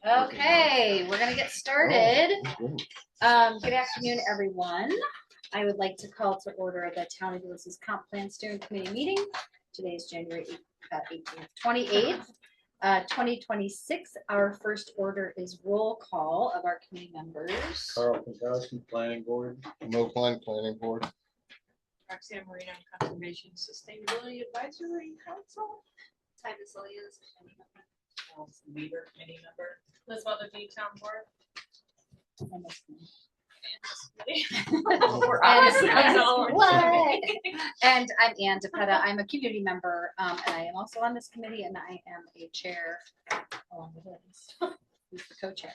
Okay, we're gonna get started. Good afternoon, everyone. I would like to call to order the Town of Ulysses Comp Plan Steering Committee meeting. Today is January 28th, 2026. Our first order is roll call of our committee members. Carl Pankowski, Planning Board. No Planning Board. Roxanne Marino, Conservation Sustainability Advisory Council. Ty Basilius, Weaver, Committee Member. Liz Weatherby, Town Board. And I'm Ann DePetta. I'm a community member, and I am also on this committee, and I am a chair along with Liz, who's the co-chair.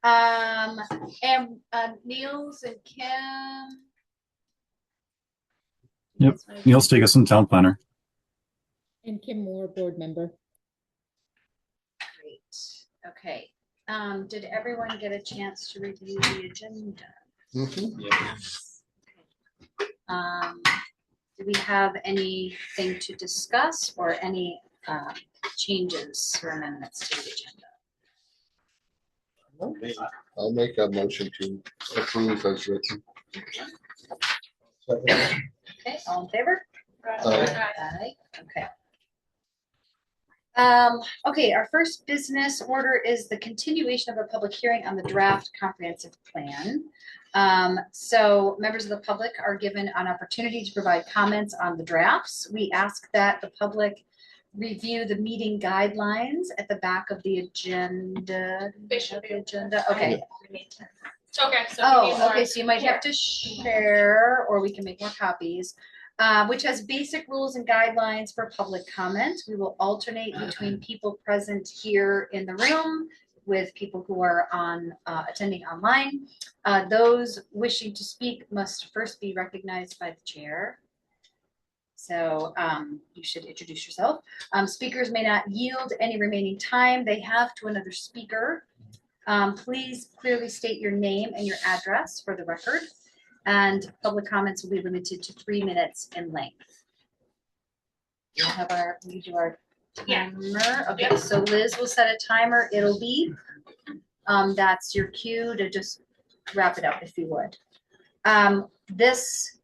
And Niels and Kim. Yep, Neil Stegason, Town Planner. And Kim Moore, board member. Great. Okay. Did everyone get a chance to review the agenda? Yes. Do we have anything to discuss or any changes or amendments to the agenda? I'll make a motion to approve as written. Okay, all in favor? Aye. Okay. Okay, our first business order is the continuation of a public hearing on the draft comprehensive plan. So members of the public are given an opportunity to provide comments on the drafts. We ask that the public review the meeting guidelines at the back of the agenda. They should be. Agenda. Okay. Okay. So Okay. So you might have to share, or we can make more copies. Which has basic rules and guidelines for public comment. We will alternate between people present here in the room with people who are on attending online. Those wishing to speak must first be recognized by the chair. So you should introduce yourself. Speakers may not yield any remaining time they have to another speaker. Please clearly state your name and your address for the record. And public comments will be limited to 3 minutes in length. We do our timer. Okay, Yeah. So Liz will set a timer. It'll be, that's your cue to just wrap it up if you would. This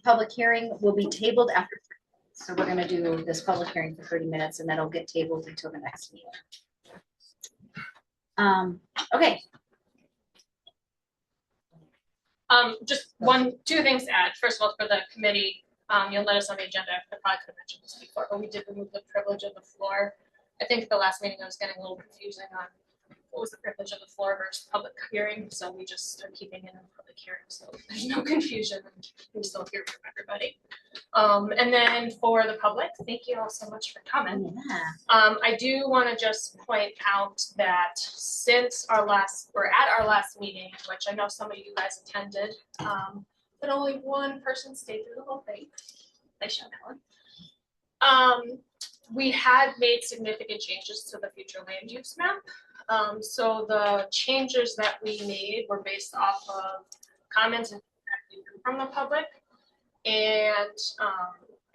public hearing will be tabled after 3 minutes. So we're gonna do this public hearing for 30 minutes and that'll get tabled until the next meeting. Okay. Just two things to add. First of all, for the committee, you'll notice on the agenda, I probably could have mentioned this before, but we did remove the privilege of the floor. I think the last meeting I was getting a little confusing on what was the privilege of the floor versus public hearing. So we just are keeping it in public hearing. So there's no confusion and we still hear from everybody. And then for the public, thank you all so much for coming. Yeah. I do want to just point out that since at our last meeting, which I know some of you guys attended, but only one person stayed through the whole thing. Nice shot, Helen. We had made significant changes to the future land use map. So the changes that we made were based off of comments and feedback from the public, and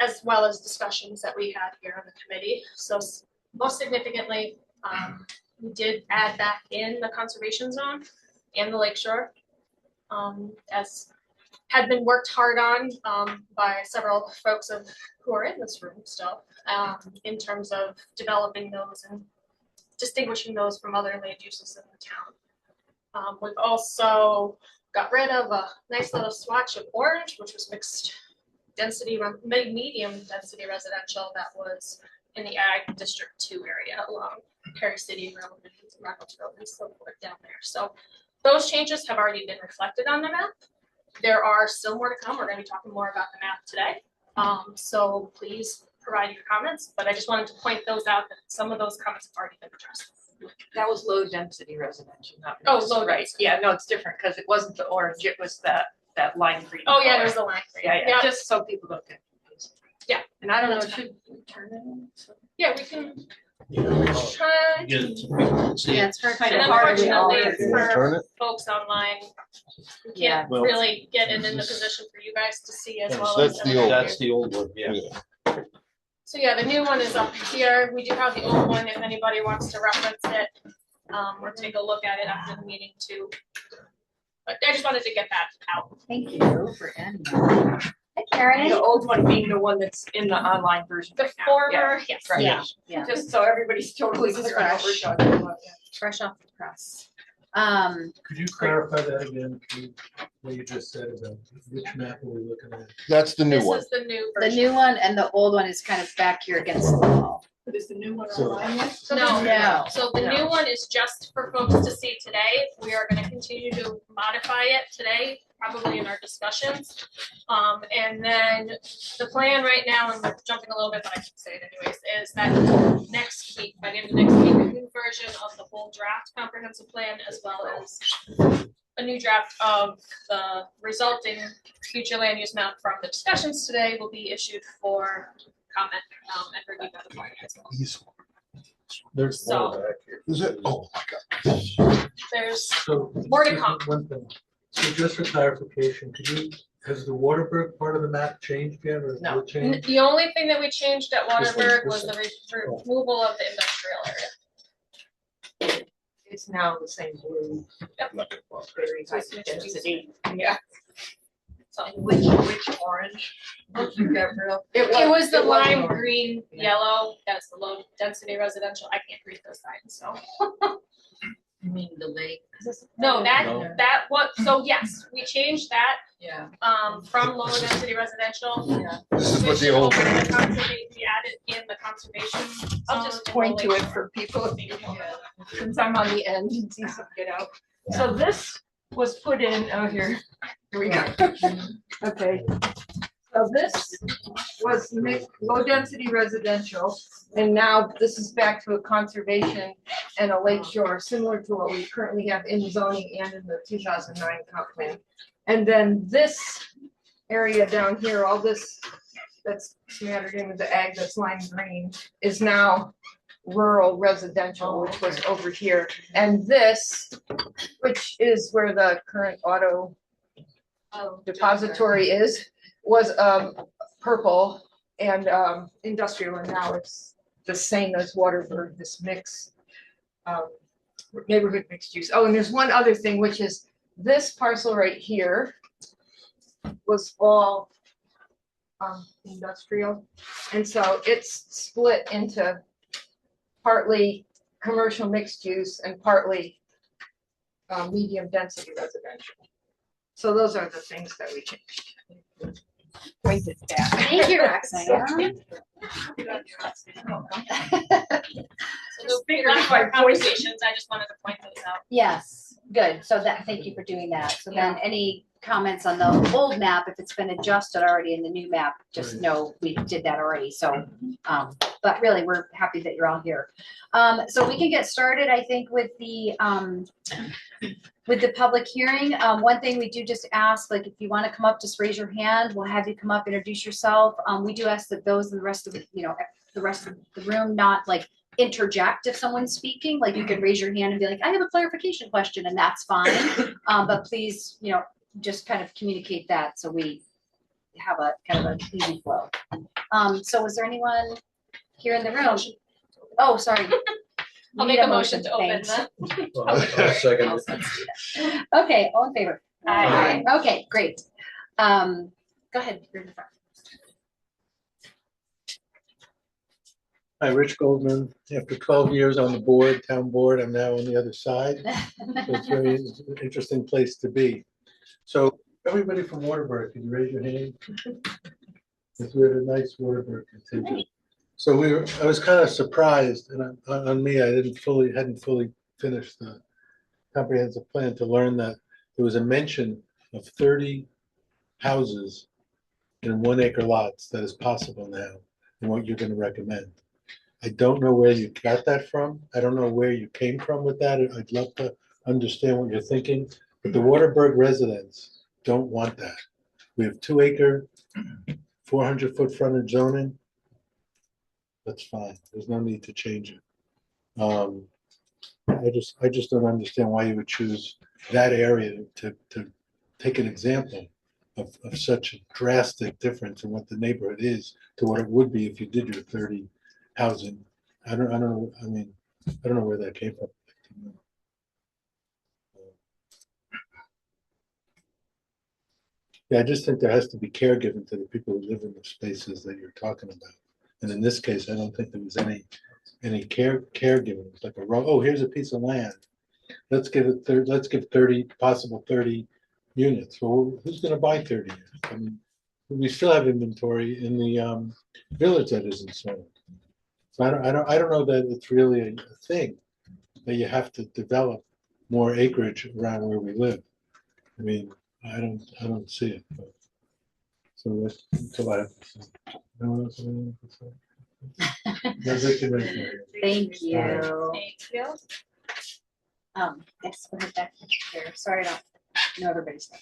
as well as discussions that we had here on the committee. So most significantly, we did add back in the conservation zone and the lakeshore, as had been worked hard on by several folks who are in this room still, in terms of developing those and distinguishing those from other land uses in the town. We've also got rid of a nice little swatch of orange, which was mixed density, medium density residential that was in the Ag District 2 area along Perry City Road and Reynolds Road and so forth down there. So those changes have already been reflected on the map. There are still more to come. We're going to be talking more about the map today. So please provide your comments, but I just wanted to point those out that some of those comments have already been addressed. That was low density residential, not low right. density. Yeah, no, it's different because it wasn't the orange, it was that lime green. Oh yeah, there's the line green. Yeah, just so people don't get confused. Yeah. And I don't know, That's should we turn it on? Yeah, we can try. Get it so people can see Yeah, it. it's for And kind of unfortunately You wanna turn for it? folks online, we Yeah. can't Well, really get it in the position for you guys to see as Yes, well that's as the everyone old here. That's the old one, yeah. So yeah, the new one is up here. We do have the old one if anybody wants to reference it. or take a look at it after the meeting too. But I just wanted to get that out. Thank you for adding that. Hi, Karen. The old one being the one that's in the online version. The right now, yeah. former, yes. Right. Yeah, Just so everybody's totally This is clear on what we're fresh. talking about. fresh off the press. Could you clarify that again, please, what you just said about which map are we looking at? That's the new This one. is the new The version. new one and the old one is kind of back here against the wall. But is the new one So- online yet? No. So the new one is just for folks to see today. We are gonna continue to modify it today, probably in our discussions. And then the plan right now, and we're jumping a little bit, but I can say it anyways, is that next week, by the end of next week, a new version of the whole draft comprehensive plan, as well as a new draft of the resulting future land use map from the discussions today will be issued for comment, and review by the board as well. There's So- more back here. Is it? Oh, my God. There's So. more to come. One thing, so just for clarification, could you, has the Waterberg part of the map changed yet, or No. will it change? The only thing that we changed at This one, Waterberg this was the one. removal of the industrial area. It's now the same blue. Very high density. Yeah. So Which orange? Did you get rid of? it was the lime orange. green, Yeah. yellow, that's the low density residential. I can't read those signs, so. You mean the lake? No, No. that what, so yes, we changed that, Yeah. from low density residential. Yeah. This is what switched the it old, over to the conserva- we added in the conservation. I'll zone just and point to the it lake for people, shore. since I'm on the end, it's easy to get out. So this was put in, oh, here we go. Okay. So this was mixed, low density residential, and now this is back to a conservation and a lake shore, similar to what we currently have in zoning and in the 2009 comp plan. And then this area down here, all this that's smattered in with the ag that's lime green, is now rural residential, which was over here. And this, which is where the current auto Oh, depository is, was purple and industrial, and now it's the same as Waterberg, this mix, neighborhood mixed use. Oh, and there's one other thing, which is this parcel right here was all industrial, and so it's split into partly commercial mixed use and partly medium density residential. So those are the things that we changed. Pointed at. Thank you, Roxanne. So the big last part conversations, I just wanted to point those out. Yes, good. So that, thank you for doing that. So then any comments on the old map, if it's been adjusted already in the new map, just Right. know we did that already. So, but really, we're happy that you're all here. So we can get started, I think, with the public hearing. One thing we do just ask, like, if you want to come up, just raise your hand. We'll have you come up, introduce yourself. We do ask that those in the rest of the, the rest of the room not like interject if someone's speaking. Like, you can raise your hand and be like, I have a clarification question, and that's fine. But please, just kind of communicate that so we have a kind of an easy flow. So was there anyone here in the room? Oh, sorry. I'll Need make a motion to open thanks. the. I'll second I'll it. do that. Okay, all in favor? Aye. Okay, great. Go ahead. You're in the front. Hi, Rich Goldman. After 12 years on the board, town board, I'm now on the other side. It's a very interesting place to be. So everybody from Waterbury, can you raise your hand? If we had a nice Waterbury contingent. So I was kind of surprised, and on me, I hadn't fully finished the comprehensive plan to learn that there was a mention of 30 houses in 1 acre lots that is possible now, and what you're gonna recommend. I don't know where you got that from. I don't know where you came from with that. I'd love to understand what you're thinking, but the Waterberg residents don't want that. We have 2 acre, 400-foot frontage zoning. That's fine. There's no need to change it. I just don't understand why you would choose that area to take an example of such a drastic difference in what the neighborhood is to what it would be if you did your 30 housing. I don't know. I mean, I don't know where that came from. minutes. Yeah, I just think there has to be care given to the people who live in the spaces that you're talking about. And in this case, I don't think there was any care given. It's like oh, here's a piece of land. Let's give 30, possible 30 units. Well, who's gonna buy 30 units? I mean, we still have inventory in the village that isn't sold. So I don't know that it's really a thing that you have to develop more acreage around where we live. I mean, I don't see it. But, so that's until I have. No one else have anything to say? No, they can make it. Thank you. Thank you. Yes, go ahead, back here. Sorry, I don't know everybody's name.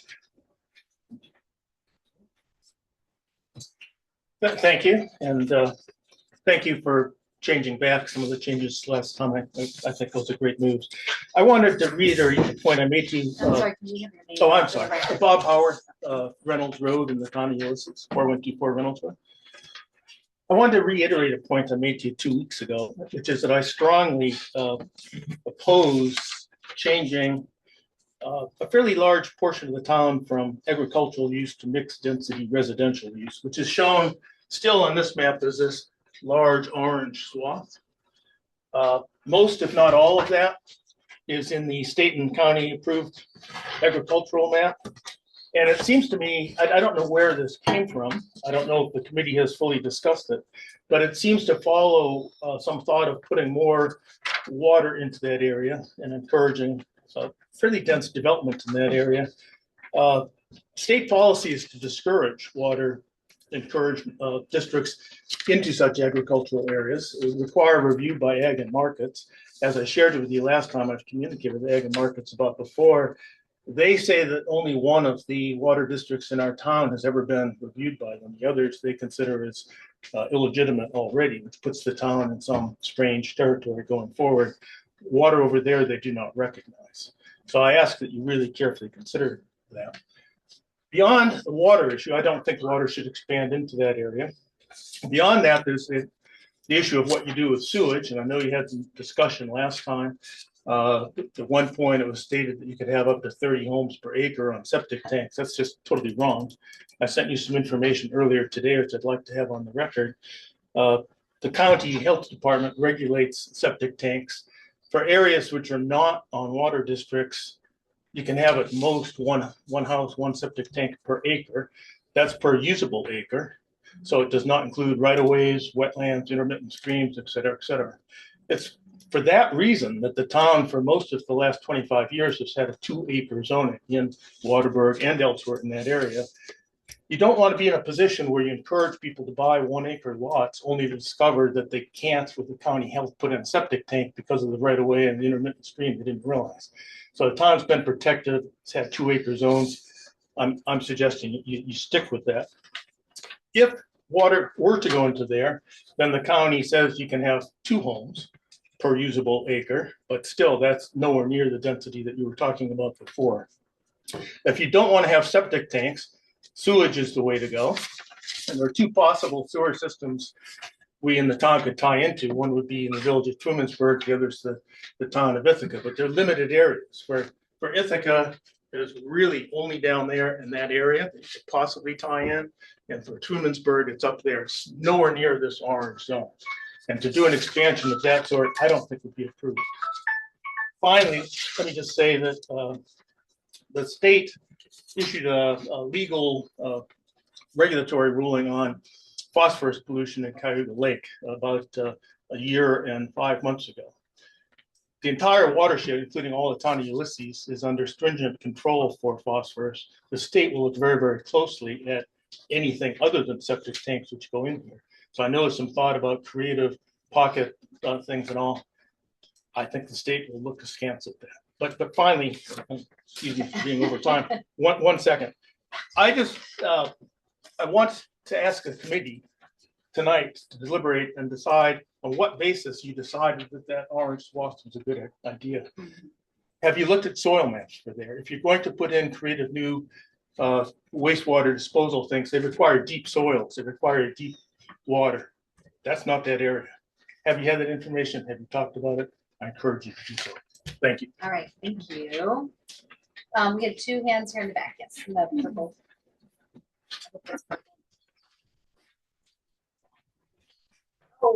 Thank you, and thank you for changing back some of the changes last time. I think those are great moves. I wanted to reiterate the point I made to you. I'm sorry, can you have your name? Oh, I'm for the sorry. record? Bob Howard, Reynolds Road in the town of Ulysses, 4124 Reynolds Road. I wanted to reiterate a point I made to you 2 weeks ago, which is that I strongly oppose changing a fairly large portion of the town from agricultural use to mixed density residential use, which is shown still on this map as this large orange swath. Most, if not all of that, is in the state and county approved agricultural map. And it seems to me, I don't know where this came from. I don't know if the committee has fully discussed it, but it seems to follow some thought of putting more water into that area and encouraging fairly dense development in that area. State policy is to discourage water, encourage districts into such agricultural areas. It would require review by Ag and Markets. As I shared with you last time, I've communicated with Ag and Markets about before. They say that only one of the water districts in our town has ever been reviewed by them. The others they consider as illegitimate already, which puts the town in some strange territory going forward. Water over there they do not recognize. So I ask that you really carefully consider that. Beyond the water issue, I don't think water should expand into that area. Beyond that, there's the issue of what you do with sewage, and I know you had some discussion last time. At one point, it was stated that you could have up to 30 homes per acre on septic tanks. That's just totally wrong. I sent you some information earlier today, which I'd like to have on the record. The county health department regulates septic tanks for areas which are not on water districts. You can have at most one house, one septic tank per acre. That's per usable acre. So it does not include right-of-ways, wetlands, intermittent streams, et cetera, et cetera. It's for that reason that the town for most of the last 25 years has had a 2-acre zoning in Waterburg and elsewhere in that area. You don't want to be in a position where you encourage people to buy 1-acre lots only to discover that they can't, with the county health, put in a septic tank because of the right-of-way and the intermittent stream they didn't realize. So the town's been protected. It's had 2-acre zones. I'm suggesting you stick with that. If water were to go into there, then the county says you can have 2 homes per usable acre, but still that's nowhere near the density that you were talking about before. If you don't want to have septic tanks, sewage is the way to go. And there are 2 possible sewer systems we in the town could tie into. One would be in the village of Trumansburg, the other's the town of Ithaca, but they're limited areas. For Ithaca, there's really only down there in that area that you could possibly tie in. And for Trumansburg, it's up there. It's nowhere near this orange zone. And to do an expansion of that sort, I don't think would be approved. Finally, let me just say that the state issued a legal regulatory ruling on phosphorus pollution in Cayuga Lake about a year and 5 months ago. The entire watershed, including all the town of Ulysses, is under stringent control for phosphorus. The state will look very, very closely at anything other than septic tanks which go in here. So I know there's some thought about creative pocket things and all. I think the state will look askance at that. But finally, excuse me for being over time. One second. I want to ask the committee tonight to deliberate and decide on what basis you decided that orange swath was a good idea. Have you looked at soil maps for there? If you're going to put in creative new wastewater disposal things, they require deep soils. They require deep water. That's not that area. Have you had that information? Have you talked about it? I encourage you to do so. Thank you. All right, thank you. We had two hands here in the back, yes, in the purple. Oh,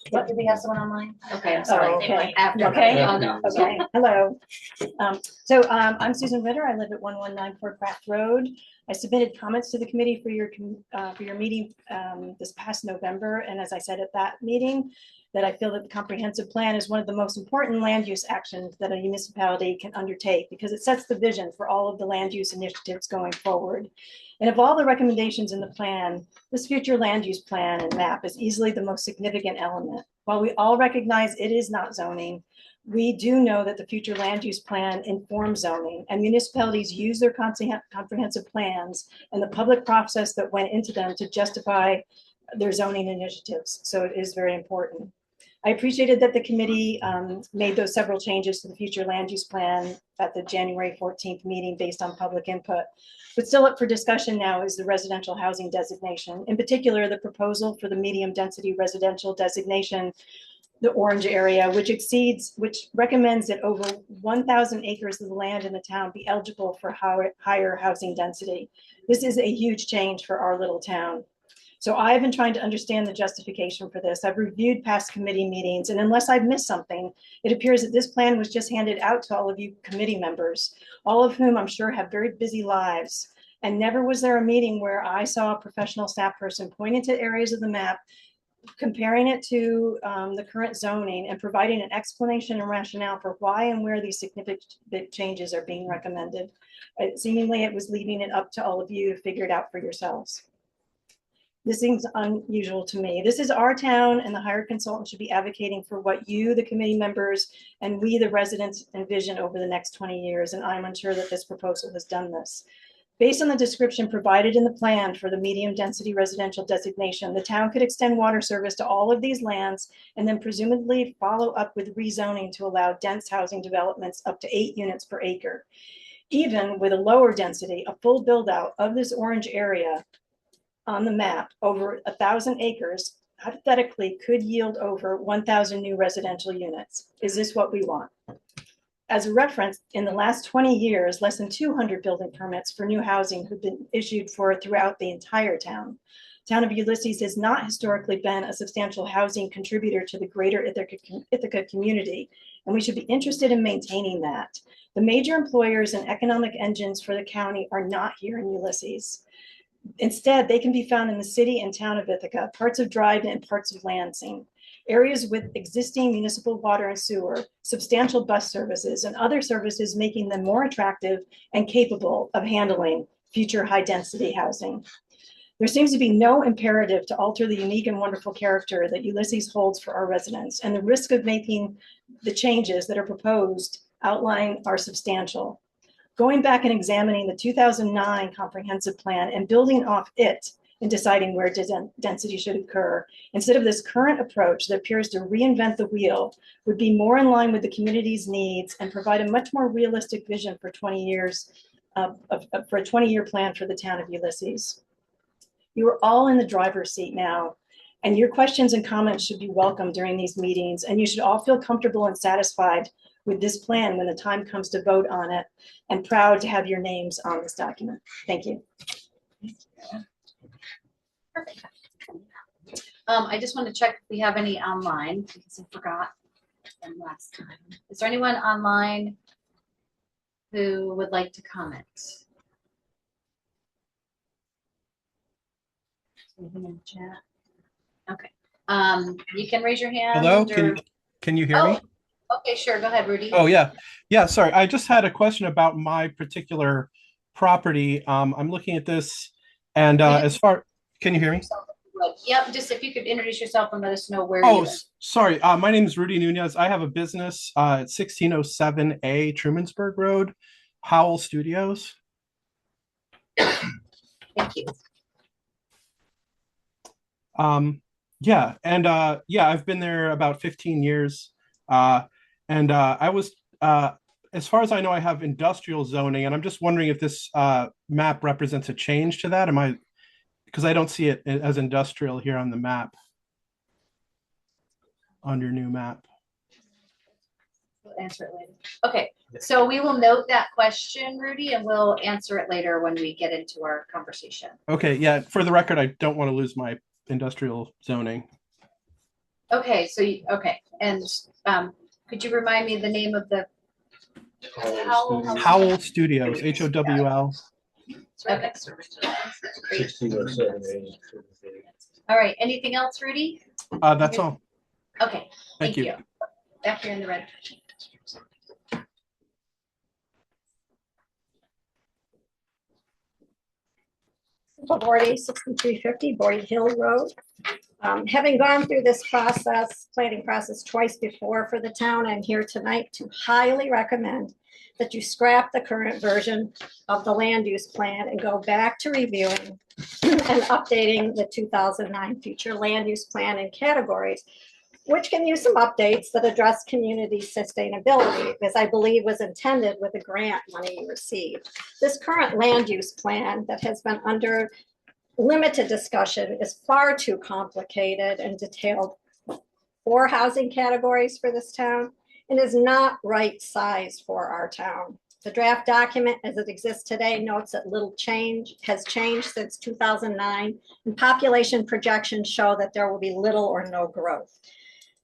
what, did we have someone online? Okay, I'm sorry. Oh, okay. After. Okay. Oh, no. Okay, hello. I'm Susan Ritter. I live at 1194 Craft Road. I submitted comments to the committee for your meeting this past November. And as I said at that meeting, that I feel that the comprehensive plan is one of the most important land use actions that a municipality can undertake because it sets the vision for all of the land use initiatives going forward. And of all the recommendations in the plan, this future land use plan and map is easily the most significant element. While we all recognize it is not zoning, we do know that the future land use plan informs zoning, and municipalities use their comprehensive plans and the public process that went into them to justify their zoning initiatives. So it is very important. I appreciated that the committee made those several changes to the future land use plan at the January 14th meeting based on public input. But still up for discussion now is the residential housing designation. In particular, the proposal for the medium density residential designation, the orange area, which recommends that over 1,000 acres of the land in the town be eligible for higher housing density. This is a huge change for our little town. So I've been trying to understand the justification for this. I've reviewed past committee meetings, and unless I've missed something, it appears that this plan was just handed out to all of you committee members, all of whom I'm sure have very busy lives. And never was there a meeting where I saw a professional staff person pointing to areas of the map, comparing it to the current zoning and providing an explanation and rationale for why and where these significant changes are being recommended. Seemingly it was leaving it up to all of you to figure it out for yourselves. This seems unusual to me. This is our town, and the hired consultant should be advocating for what you, the committee members, and we, the residents, envision over the next 20 years, and I'm unsure that this proposal has done this. Based on the description provided in the plan for the medium density residential designation, the town could extend water service to all of these lands and then presumably follow up with rezoning to allow dense housing developments up to 8 units per acre. Even with a lower density, a full build out of this orange area on the map over 1,000 acres hypothetically could yield over 1,000 new residential units. Is this what we want? As a reference, in the last 20 years, less than 200 building permits for new housing have been issued for throughout the entire town. Town of Ulysses has not historically been a substantial housing contributor to the greater Ithaca community, and we should be interested in maintaining that. The major employers and economic engines for the county are not here in Ulysses. Instead, they can be found in the city and town of Ithaca, parts of Dryden and parts of Lansing. Areas with existing municipal water and sewer, substantial bus services, and other services making them more attractive and capable of handling future high-density housing. There seems to be no imperative to alter the unique and wonderful character that Ulysses holds for our residents, and the risk of making the changes that are proposed outlined are substantial. Going back and examining the 2009 comprehensive plan and building off it in deciding where density should occur, instead of this current approach that appears to reinvent the wheel, would be more in line with the community's needs and provide a much more realistic vision for 20 years, for a 20-year plan for the town of Ulysses. You are all in the driver's seat now, and your questions and comments should be welcome during these meetings, and you should all feel comfortable and satisfied with this plan when the time comes to vote on it, and proud to have your names on this document. Thank you. Perfect. I just want to check if we have any online because I forgot from last time. Is there anyone online who would like to comment? Anything in chat? Okay. You can raise your hand. Hello, or... can you hear me? Okay, sure. Go ahead, Rudy. Oh, yeah. Yeah, sorry. I just had a question about my particular property. I'm looking at this, and can you hear me? Yep, just if you could introduce yourself and let us know where Oh, you live. sorry. My name is Rudy Nunez. I have a business at 1607A Trumansburg Road, Howell Studios. Thank you. Yeah, and I've been there about 15 years. I was, as far as I know, I have industrial zoning, and I'm just wondering if this map represents a change to that. Because I don't see it as industrial here on the map, on your new map. answer it later. Okay, so we will note that question, Rudy, and we'll answer it later when we get into our conversation. Okay, yeah, for the record, I don't want to lose my industrial zoning. Okay, so, okay, and could you remind me the name of the? Howell Studios, HOWL. It's right next to Richard. 1607A. All right, anything else, Rudy? That's all. Okay, Thank you. Back here in the red. Bordy, 6350 Bordy Hill Road. Having gone through this planning process twice before for the town, I'm here tonight to highly recommend that you scrap the current version of the land use plan and go back to reviewing and updating the 2009 future land use plan and categories, which can use some updates that address community sustainability, as I believe was intended with the grant money you received. This current land use plan that has been under limited discussion is far too complicated and detailed for housing categories for this town and is not right size for our town. The draft document as it exists today notes that little has changed since 2009, and population projections show that there will be little or no growth.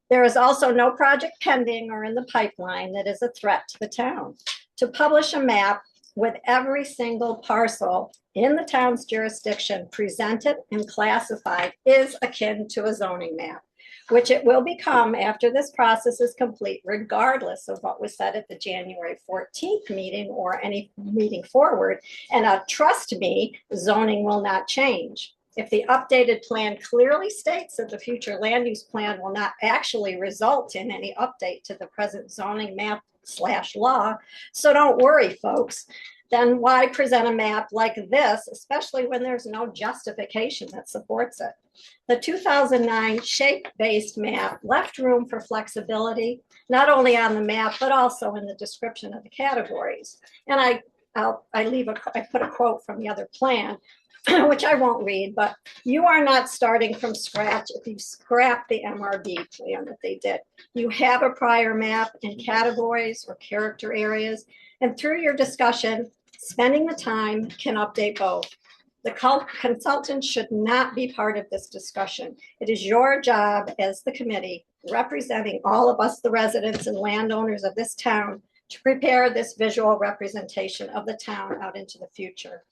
There is also no project pending or in the pipeline that is a threat to the town. To publish a map with every single parcel in the town's jurisdiction presented and classified is akin to a zoning map, which it will become after this process is complete, regardless of what was said at the January 14th meeting or any meeting forward. And trust me, zoning will not change. If the updated plan clearly states that the future land use plan will not actually result in any update to the present zoning map / law, so don't worry, folks. Then why present a map like this, especially when there's no justification that supports it? The 2009 shape-based map left room for flexibility, not only on the map, but also in the description of the categories. And I put a quote from the other plan, which I won't read, but you are not starting from scratch if you scrap the MRD plan that they did. You have a prior map in categories or character areas, and through your discussion, spending the time can update both. The consultant should not be part of this discussion. It is your job as the committee, representing all of us, the residents and landowners of this town, to prepare this visual representation of the town out into the future.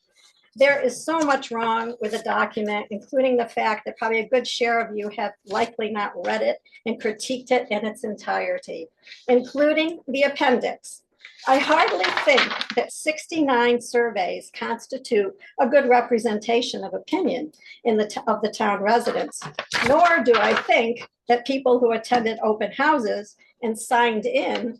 There is so much wrong with the document, including the fact that probably a good share of you have likely not read it and critiqued it in its entirety, including the appendix. I hardly think that 69 surveys constitute a good representation of opinion of the town residents, nor do I think that people who attended open houses and signed in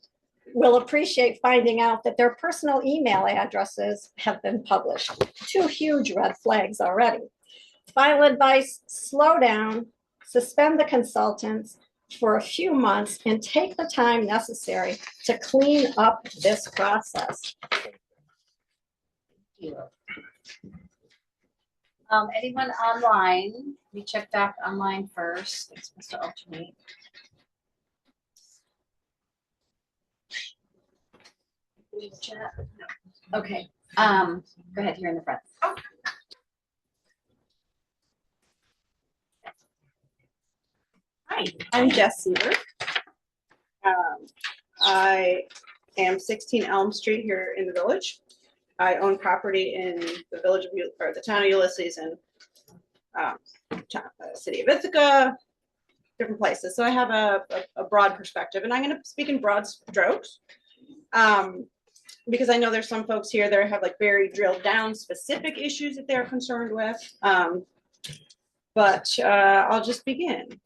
will appreciate finding out that their personal email addresses have been published. Two huge red flags already. Final advice, slow down, suspend the consultants for a few months and take the time necessary to clean up this process. Anyone online? We check back online first. It's supposed to alternate. Chat? No. Okay. Go ahead here in the front. Hi, I'm Jess Seaver. I am 16 Elm Street here in the village. I own property in the village of, or the town of Ulysses and city of Ithaca, different places. So I have a broad perspective, and I'm going to speak in broad strokes because I know there's some folks here that have like very drilled down specific issues that they're concerned with. But I'll just begin.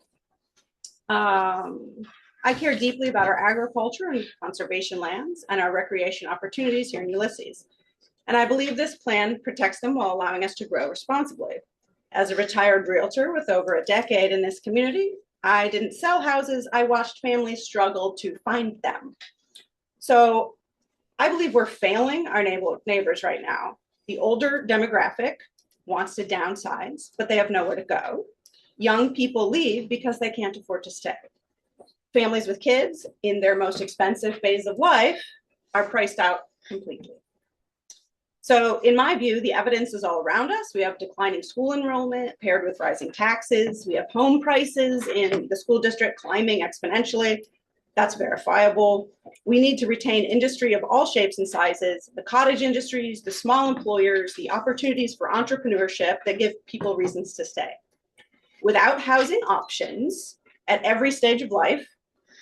I care deeply about our agriculture and conservation lands and our recreation opportunities here in Ulysses. And I believe this plan protects them while allowing us to grow responsibly. As a retired realtor with over a decade in this community, I didn't sell houses. I watched families struggle to find them. So I believe we're failing our neighbors right now. The older demographic wants to downsize, but they have nowhere to go. Young people leave because they can't afford to stay. families with kids in their most expensive phase of life are priced out completely. So in my view, the evidence is all around us. We have declining school enrollment paired with rising taxes. We have home prices in the school district climbing exponentially. That's verifiable. We need to retain industry of all shapes and sizes, the cottage industries, the small employers, the opportunities for entrepreneurship that give people reasons to stay. Without housing options at every stage of life,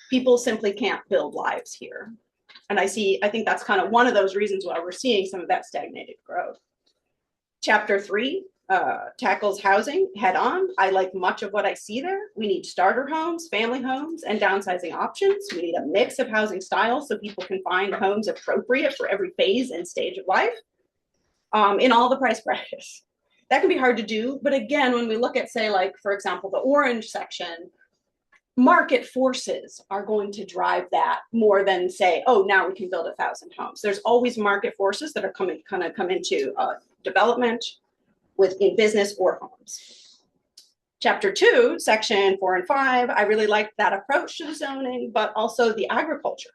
people simply can't build lives here. And I think that's kind of one of those reasons why we're seeing some of that stagnated growth. Chapter 3 tackles housing head on. I like much of what I see there. We need starter homes, family homes, and downsizing options. We need a mix of housing styles so people can find homes appropriate for every phase and stage of life in all the price brackets. That can be hard to do. But again, when we look at, say, like, for example, the orange section, market forces are going to drive that more than say, oh, now we can build 1,000 homes. There's always market forces that are come into development in business or homes. Chapter 2, section 4 and 5, I really like that approach to the zoning, but also the agriculture.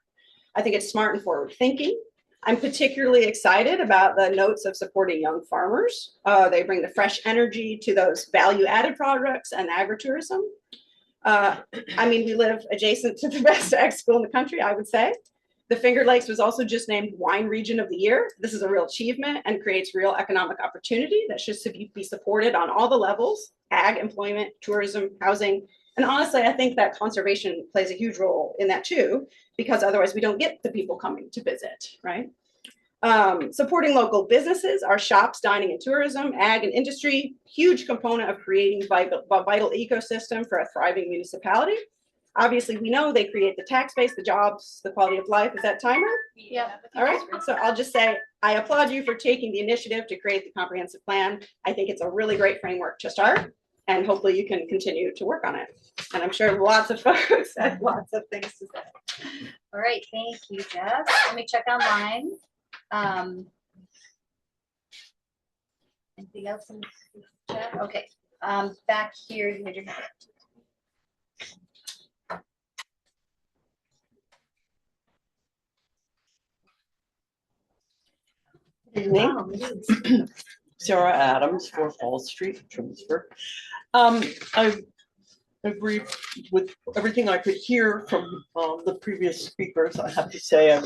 I think it's smart and forward thinking. I'm particularly excited about the notes of supporting young farmers. They bring the fresh energy to those value added products and agritourism. I mean, we live adjacent to the best ag school in the country, I would say. The Finger Lakes was also just named Wine Region of the Year. This is a real achievement and creates real economic opportunity that should be supported on all the levels: ag, employment, tourism, housing. And honestly, I think that conservation plays a huge role in that too, because otherwise we don't get the people coming to visit, right? Supporting local businesses, our shops, dining and tourism, ag and industry, huge component of creating vital ecosystem for a thriving municipality. Obviously, we know they create the tax base, the jobs, the quality of life. Is that timer? Yeah. All right. So I'll just say, I applaud you for taking the initiative to create the comprehensive plan. I think it's a really great framework to start, and hopefully you can continue to work on it. And I'm sure lots of folks have lots of things to say. All right, thank you, Jess. Let me check online. Anything else in the chat? Okay, back here, you had your hand up. Evening. Sarah Adams, 4 Falls Street, Chelmsford. I agree with everything I could hear from the previous speakers. I have to say, I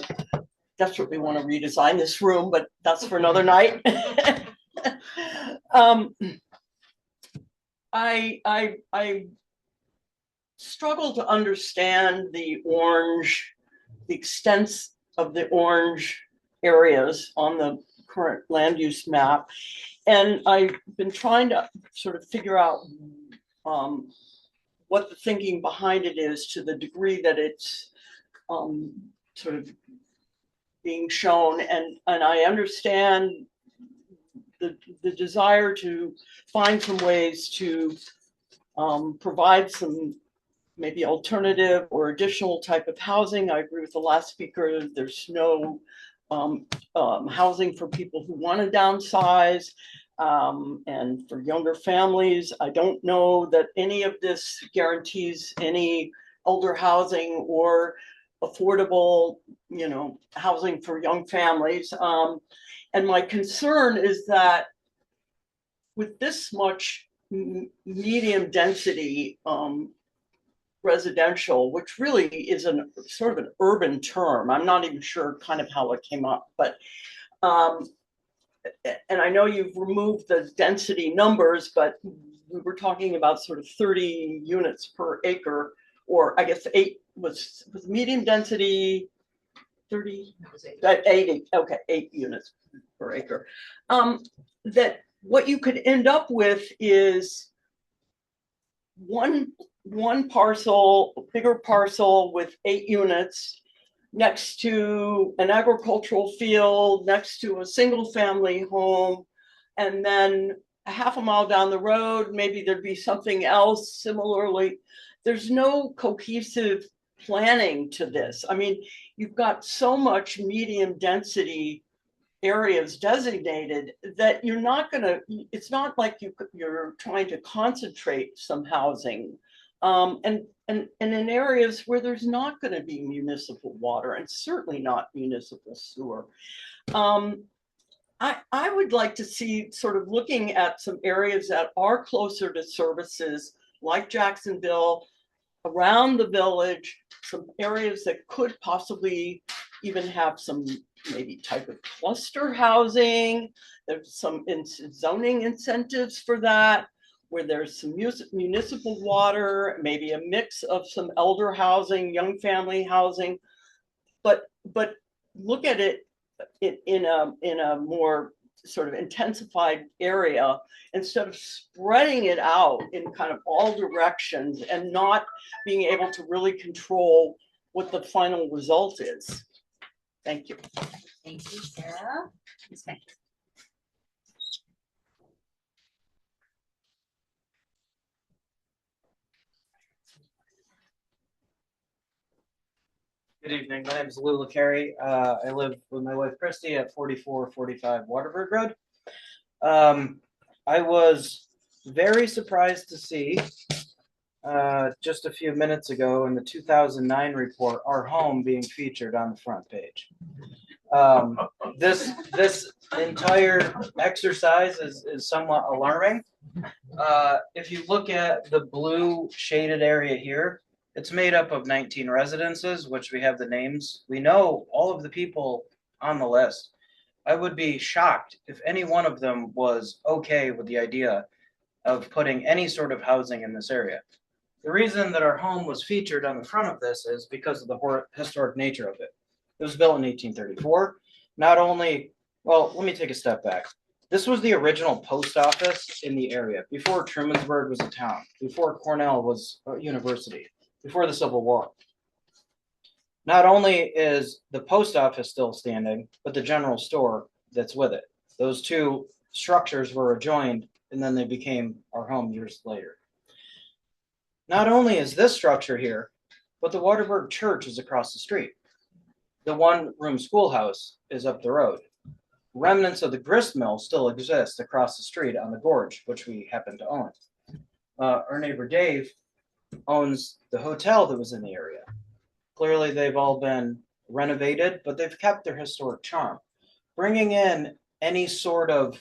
desperately want to redesign this room, but that's for another night. I struggle to understand the extent of the orange areas on the current land use map. And I've been trying to sort of figure out what the thinking behind it is, to the degree that it's sort of being shown. And I understand the desire to find some ways to provide some maybe alternative or additional type of housing. I agree with the last speaker. There's no housing for people who want to downsize, and for younger families. I don't know that any of this guarantees any older housing or affordable, housing for young families. And my concern is that with this much medium density residential, which really is sort of an urban term. I'm not even sure kind of how it came up, but and I know you've removed the density numbers, but we were talking about sort of 30 units per acre, or I guess 8 was medium density 30, 80, okay, 8 units per acre. That what you could end up with is one parcel, bigger parcel with 8 units next to an agricultural field, next to a single family home, and then a half a mile down the road, maybe there'd be something else similarly. There's no cohesive planning to this. I mean, you've got so much medium density areas designated that you're not gonna, it's not like you're trying to concentrate some housing. And and in areas where there's not going to be municipal water and certainly not municipal sewer. I would like to see sort of looking at some areas that are closer to services like Jacksonville, around the village, some areas that could possibly even have some maybe type of cluster housing. There's some zoning incentives for that, where there's some municipal water, maybe a mix of some elder housing, young family housing. But look at it in a more sort of intensified area instead of spreading it out in kind of all directions and not being able to really control what the final result is. Thank you. Thank you, Sarah. Ms. Banks. Good evening. My name is Lou LaCarey. I live with my wife Christy at 4445 Waterford Road. I was very surprised to see just a few minutes ago in the 2009 report, our home being featured on the front page. This entire exercise is somewhat alarming. If you look at the blue shaded area here, it's made up of 19 residences, which we have the names. We know all of the people on the list. I would be shocked if any one of them was okay with the idea of putting any sort of housing in this area. The reason that our home was featured on the front of this is because of the historic nature of it. It was built in 1834. Not only, well, let me take a step back. This was the original post office in the area before Trumansburg was a town, before Cornell was a university, before the Civil War. Not only is the post office still standing, but the general store that's with it. Those two structures were adjoined, and then they became our home years later. Not only is this structure here, but the Waterberg Church is across the street. The one-room schoolhouse is up the road. Remnants of the grist mill still exist across the street on the gorge, which we happen to own. Our neighbor Dave owns the hotel that was in the area. Clearly, they've all been renovated, but they've kept their historic charm. Bringing in any sort of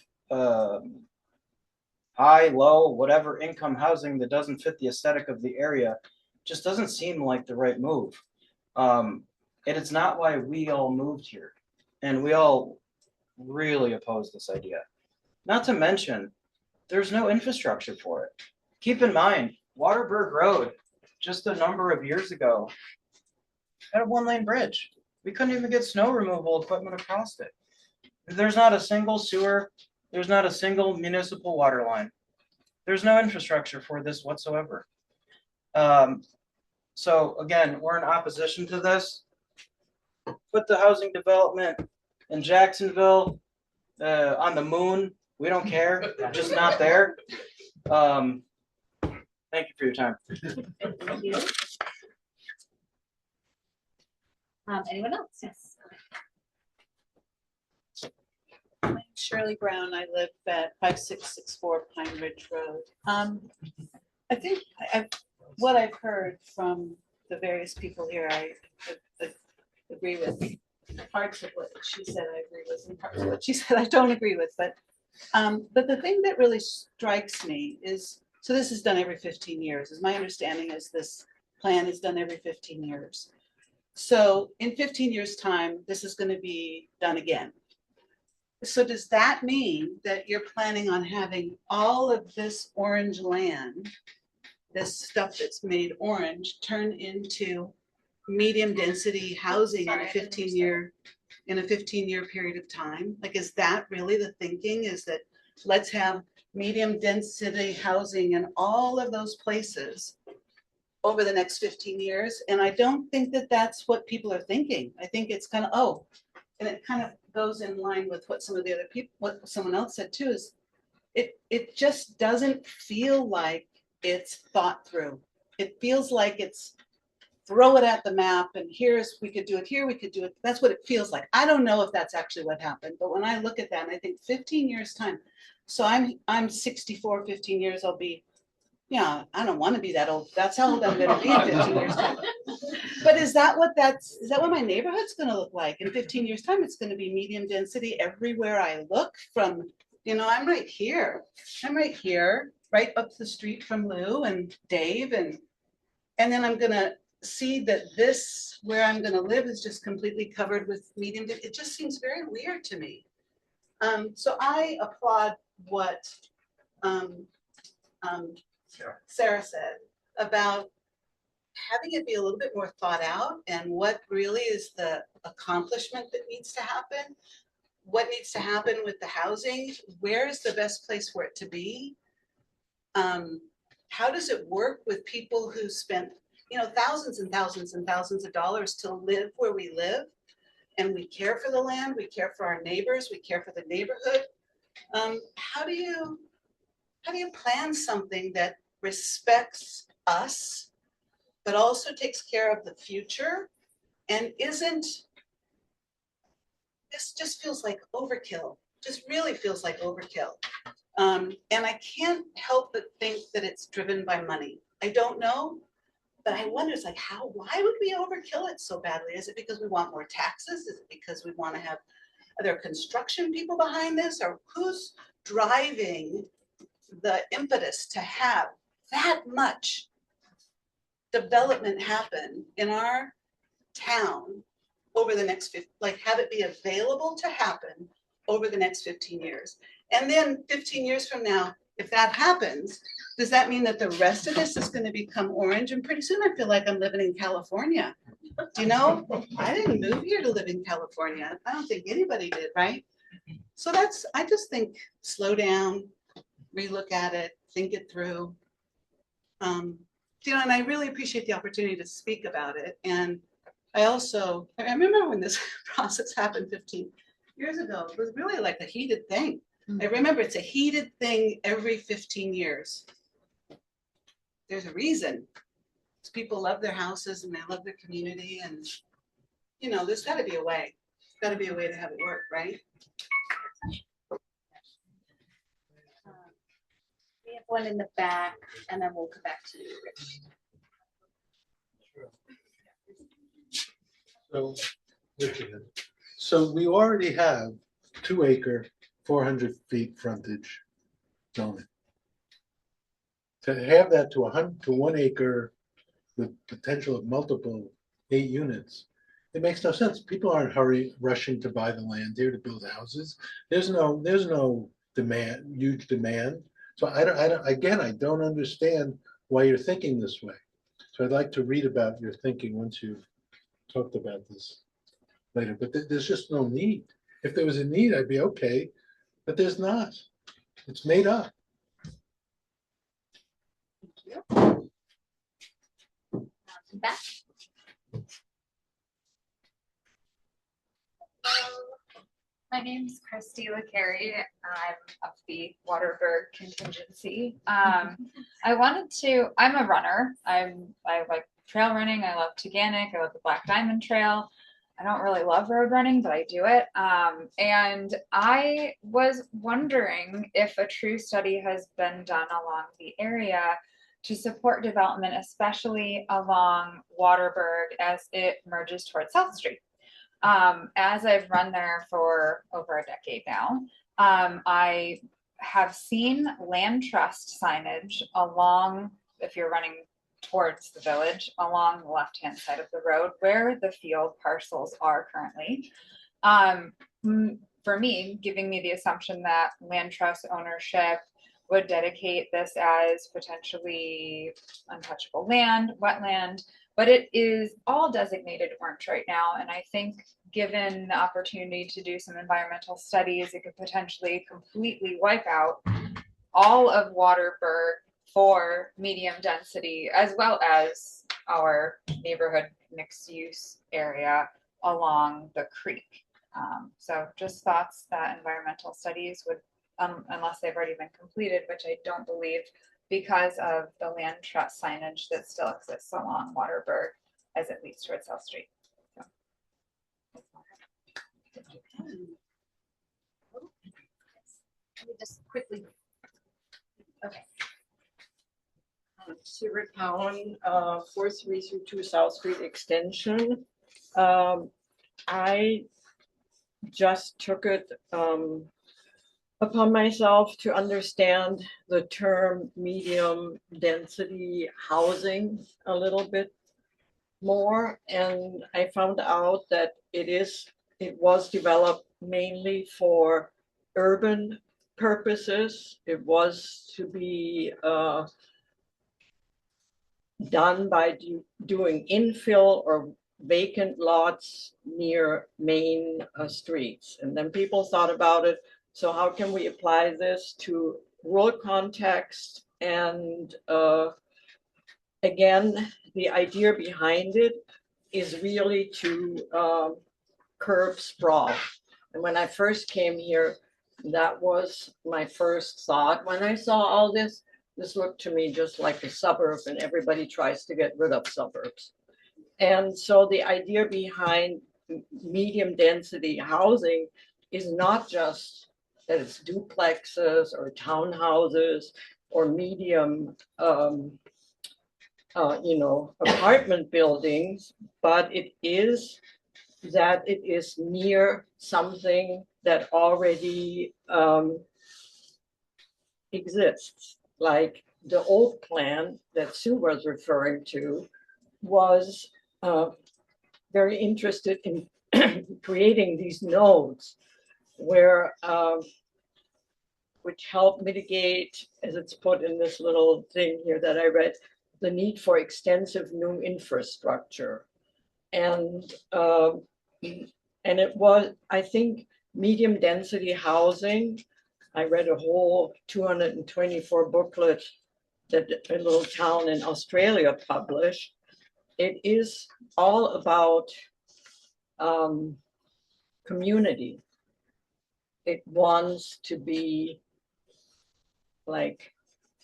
high, low, whatever income housing that doesn't fit the aesthetic of the area just doesn't seem like the right move. And it's not why we all moved here. And we all really oppose this idea. Not to mention, there's no infrastructure for it. Keep in mind, Waterberg Road, just a number of years ago, had a one-lane bridge. We couldn't even get snow removal equipment across it. There's not a single sewer. There's not a single municipal water line. There's no infrastructure for this whatsoever. So again, we're in opposition to this. Put the housing development in Jacksonville on the moon. We don't care, just not there. Thank you for your time. Thank you. Anyone else? Yes. I'm Shirley Brown. I live at 5664 Pine Ridge Road. I think what I've heard from the various people here, I agree with parts of what she said. I agree with and parts of what she said I don't agree with. But the thing that really strikes me is, so this is done every 15 years. Is my understanding is this plan is done every 15 years. So in 15 years' time, this is going to be done again. So does that mean that you're planning on having all of this orange land, this stuff that's made orange, turn into medium density housing in a 15-year period of time? Like, is that really the thinking? Is that let's have medium density housing in all of those places over the next 15 years? And I don't think that that's what people are thinking. I think it's kind of, and it kind of goes in line with what some of the other people, what someone else said too, is it just doesn't feel like it's thought through. It feels like it's throw it at the map and we could do it here, we could do it. That's what it feels like. I don't know if that's actually what happened, but when I look at that and I think 15 years time, so I'm 64, 15 years, I'll be Yeah, I don't want to be that old. That's how old I'm gonna be in 15 years time. But is that what my neighborhood's gonna look like? In 15 years time, it's gonna be medium density everywhere I look from, I'm right here. I'm right here, right up the street from Lou and Dave and then I'm gonna see that this, where I'm gonna live is just completely covered with medium. It just seems very weird to me. So I applaud what Sarah said about having it be a little bit more thought out and what really is the accomplishment that needs to happen, what needs to happen with the housing, where is the best place for it to be, how does it work with people who spent thousands and thousands and thousands of dollars to live where we live, and we care for the land, we care for our neighbors, we care for the neighborhood. How do you plan something that respects us, but also takes care of the future and isn't, this just feels like overkill, just really feels like overkill. And I can't help but think that it's driven by money. I don't know, but I wonder, it's like, why would we overkill it so badly? Is it because we want more taxes? Is it because we want to have, are there construction people behind this? Or who's driving the impetus to have that much development happen in our town over the next, have it be available to happen over the next 15 years? And then 15 years from now, if that happens, does that mean that the rest of this is going to become orange? And pretty soon I feel like I'm living in California. I didn't move here to live in California. I don't think anybody did, right? So I just think, slow down, relook at it, think it through. And I really appreciate the opportunity to speak about it. And I remember when this process happened 15 years ago, it was really like a heated thing. I remember it's a heated thing every 15 years. There's a reason. It's people love their houses and they love their community, and there's got to be a way. There's got to be a way to have it work, right? We have one in the back, and then we'll come back to you, Rich. So we already have 2 acre, 400 feet frontage zoning. To have that to 1 acre with potential of multiple 8 units, it makes no sense. People aren't rushing to buy the land there to build houses. There's no demand, huge demand. So I don't understand why you're thinking this way. So I'd like to read about your thinking once you've talked about this later. But there's just no need. If there was a need, I'd be okay. But there's not. It's made up. Back. My name's Christy LaCarrie. I'm of the Waterberg contingency. I'm a runner. I like trail running. I love Taganic. I love the Black Diamond Trail. I don't really love road running, but I do it. And I was wondering if a true study has been done along the area to support development, especially along Waterberg as it merges towards South Street. As I've run there for over a decade now, I have seen land trust signage along, if you're running towards the village, along the left-hand side of the road where the field parcels are currently. For me, giving me the assumption that land trust ownership would dedicate this as potentially untouchable land, wetland, but it is all designated orange right now. And I think given the opportunity to do some environmental studies, it could potentially completely wipe out all of Waterberg for medium density, as well as our neighborhood mixed use area along the creek. So just thoughts that environmental studies would, unless they've already been completed, which I don't believe, because of the land trust signage that still exists along Waterberg as it leads towards South Street. So. Let me just quickly. Okay. Town, 4332 South Street Extension. I just took it upon myself to understand the term medium density housing a little bit more, and I found out that it was developed mainly for urban purposes. It was to be done by doing infill or vacant lots near main streets. And then people thought about it. So how can we apply this to rural context? And again, the idea behind it is really to curb sprawl. And when I first came here, that was my first thought. When I saw all this looked to me just like a suburb, and everybody tries to get rid of suburbs. And so the idea behind medium density housing is not just that it's duplexes or townhouses or medium, apartment buildings, but it is that it is near something that already exists. Like the old plan that Sue was referring to was very interested in creating these nodes where which help mitigate, as it's put in this little thing here that I read, the need for extensive new infrastructure. And it was, I think, medium density housing. I read a whole 224 booklet that a little town in Australia published. It is all about community. It wants to be like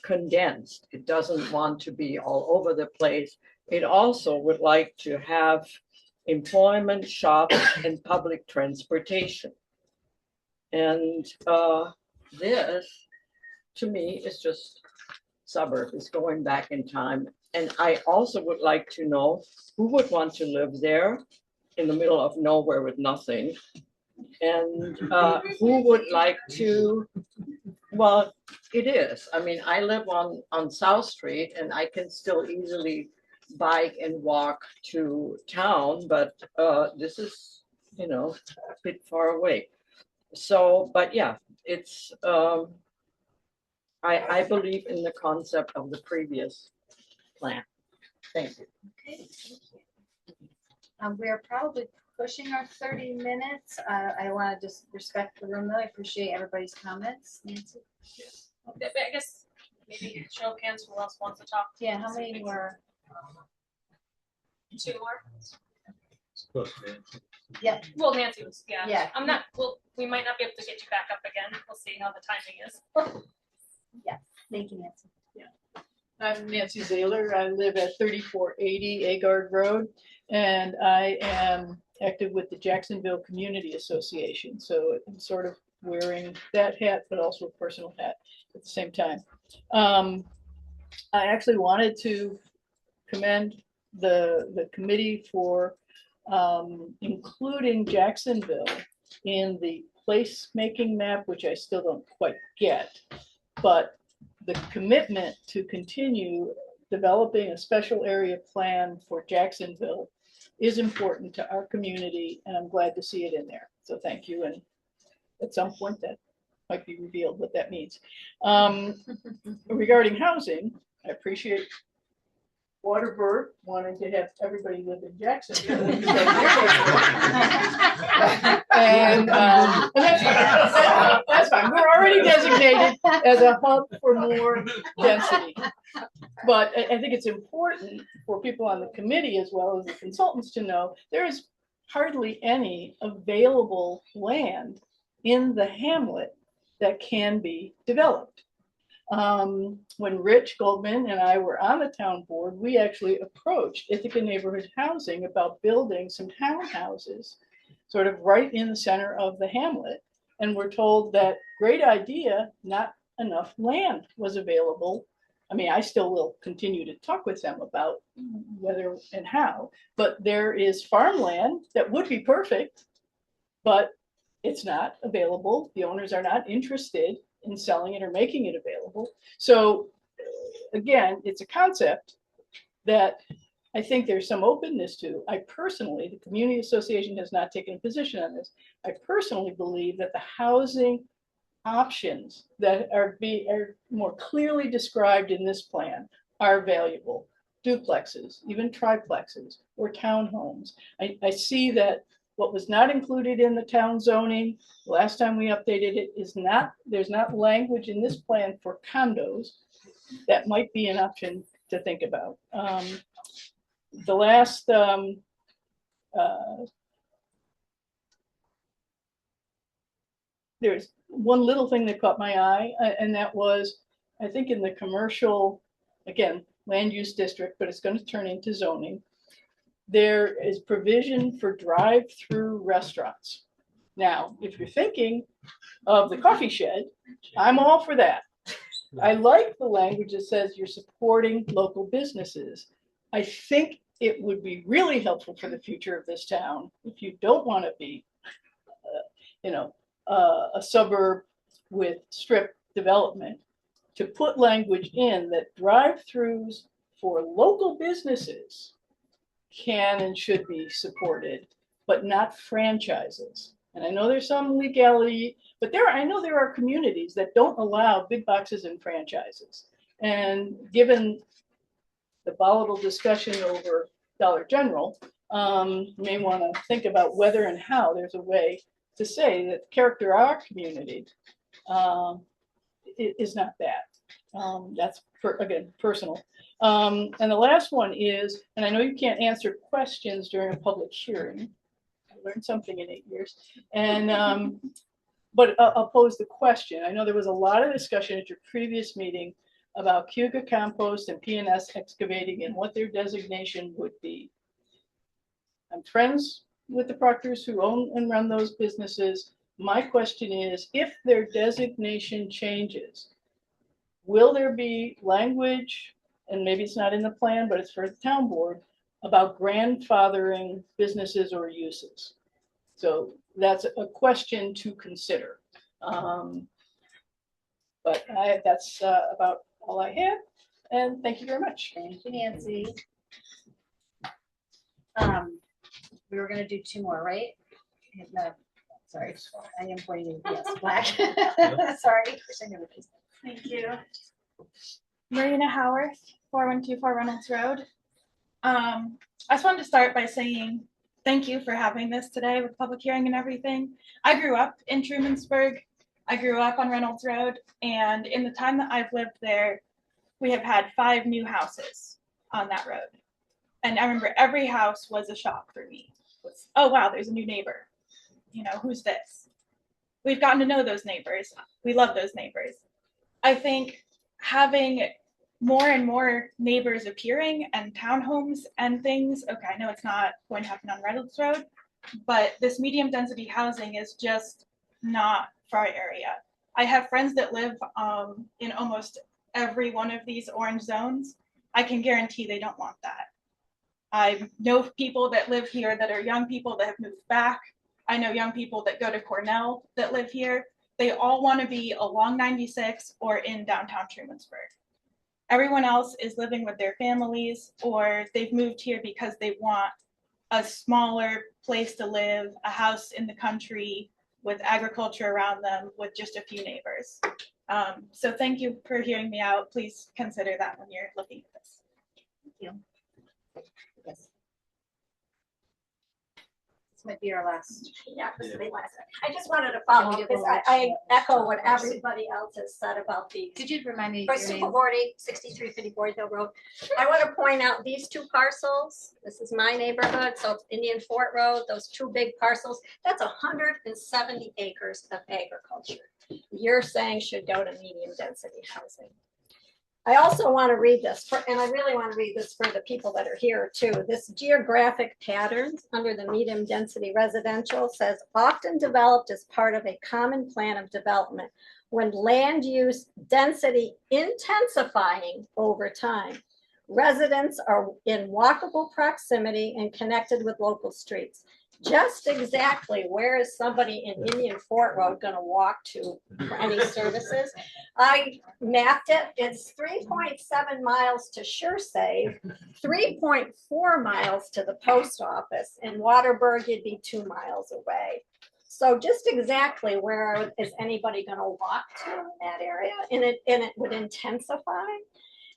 condensed. It doesn't want to be all over the place. It also would like to have employment, shops, and public transportation. And this, to me, is just suburb. It's going back in time. And I also would like to know who would want to live there in the middle of nowhere with nothing. And who would like to, well, it is. I mean, I live on South Street and I can still easily bike and walk to town, but this is, a bit far away. So, but yeah, it's, I believe in the concept of the previous plan. Thank you. Okay. We're probably pushing our 30 minutes. I want to just respect the room though. I appreciate everybody's comments. Nancy? I guess maybe show of hands, who else wants to talk? Yeah, how many were? 2 more? Yeah. Well, Nancy was, yeah. Yeah. We might not be able to get you back up again. We'll see how the timing is. Yeah, thank you, Nancy. I'm Nancy Zahler. I live at 3480 Agard Road, and I am active with the Jacksonville Community Association. So I'm sort of wearing that hat, but also a personal hat at the same time. I actually wanted to commend the committee for including Jacksonville in the placemaking map, which I still don't quite get, but the commitment to continue developing a special area plan for Jacksonville is important to our community, and I'm glad to see it in there. So thank you. And at some point that might be revealed what that means. Regarding housing, I appreciate Waterberg wanting to have everybody live in Jacksonville. And that's fine. We're already designated as a hub for more density. But I think it's important for people on the committee as well as the consultants to know there is hardly any available land in the hamlet that can be developed. When Rich Goldman and I were on the town board, we actually approached Ithaca Neighborhood Housing about building some townhouses sort of right in the center of the hamlet. And we're told that great idea, not enough land was available I mean, I still will continue to talk with them about whether and how, but there is farmland that would be perfect, but it's not available. The owners are not interested in selling it or making it available. So again, it's a concept that I think there's some openness to. I personally, the community association has not taken a position on this. I personally believe that the housing options that are more clearly described in this plan are valuable. Duplexes, even triplexes, or townhomes. I see that what was not included in the town zoning, last time we updated it, there's not language in this plan for condos. That might be an option to think about. The last there's one little thing that caught my eye, and that was, I think in the commercial, again, land use district, but it's going to turn into zoning. There is provision for drive-through restaurants. Now, if you're thinking of the coffee shed, I'm all for that. I like the language that says you're supporting local businesses. I think it would be really helpful for the future of this town if you don't want to be, a suburb with strip development, to put language in that drive-throughs for local businesses can and should be supported, but not franchises. And I know there's some legality, but I know there are communities that don't allow big boxes and franchises. And given the volatile discussion over Dollar General, you may want to think about whether and how there's a way to say that the character of our community is not that. That's, again, personal. And the last one is, and I know you can't answer questions during a public hearing. I learned something in 8 years. And but I'll pose the question. I know there was a lot of discussion at your previous meeting about Cuga Compost and P&S Excavating and what their designation would be. I'm friends with the Proctors who own and run those businesses. My question is, if their designation changes, will there be language, and maybe it's not in the plan, but it's for the town board, about grandfathering businesses or uses? So that's a question to consider. But that's about all I have. And thank you very much. Thank you, Nancy. We were gonna do two more, right? No, sorry, I am pointing, yes, black. Sorry. Thank you. Marina Howarth, 4124 Reynolds Road. I just wanted to start by saying thank you for having this today with public hearing and everything. I grew up in Trumansburg. I grew up on Reynolds Road, and in the time that I've lived there, we have had 5 new houses on that road. And I remember every house was a shock for me. Oh wow, there's a new neighbor. Who's this? We've gotten to know those neighbors. We love those neighbors. I think having more and more neighbors appearing and townhomes and things. Okay, I know it's not going to happen on Reynolds Road, but this medium density housing is just not for our area. I have friends that live in almost every one of these orange zones. I can guarantee they don't want that. I know people that live here that are young people that have moved back. I know young people that go to Cornell that live here. They all want to be along 96 or in downtown Trumansburg. Everyone else is living with their families, or they've moved here because they want a smaller place to live, a house in the country with agriculture around them with just a few neighbors. So thank you for hearing me out. Please consider that when you're looking at this. Thank you. Yes. This might be our last. Yeah, this will be last. I just wanted to follow up because I echo what everybody else has said about these. Could you remind me For your name? Super Board 6350 Boyd Hill Road. I want to point out these 2 parcels. This is my neighborhood, so it's Indian Fort Road, those 2 big parcels. That's 170 acres of agriculture. You're saying should go to medium density housing. I also want to read this, and I really want to read this for the people that are here too. This geographic patterns under the medium density residential says often developed as part of a common plan of development when land use density intensifying over time. Residents are in walkable proximity and connected with local streets. Just exactly where is somebody in Indian Fort Road going to walk to for any services? I mapped it. It's 3.7 miles to SureSave, 3.4 miles to the post office. In Waterburg, you'd be 2 miles away. So just exactly where is anybody going to walk to in that area? And it would intensify.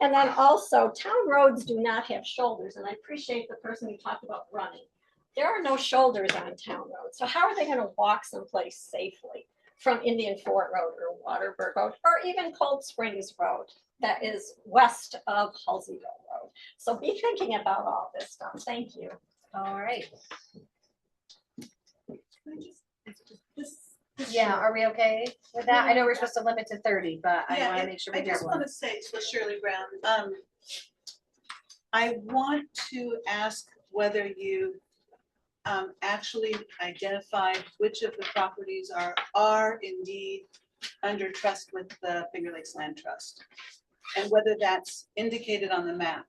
And then also, town roads do not have shoulders. And I appreciate the person who talked about running. There are no shoulders on town roads. So how are they going to walk someplace safely from Indian Fort Road or Waterburg Road or even Cold Springs Road that is west of Halseyville Road? So be thinking about all this stuff. Thank you. All right. Yeah, are we okay with that? I know we're supposed to limit to 30, but I want to make sure we I do just everyone. want to say to Shirley Brown, I want to ask whether you actually identified which of the properties are indeed under trust with the Finger Lakes Land Trust, and whether that's indicated on the map,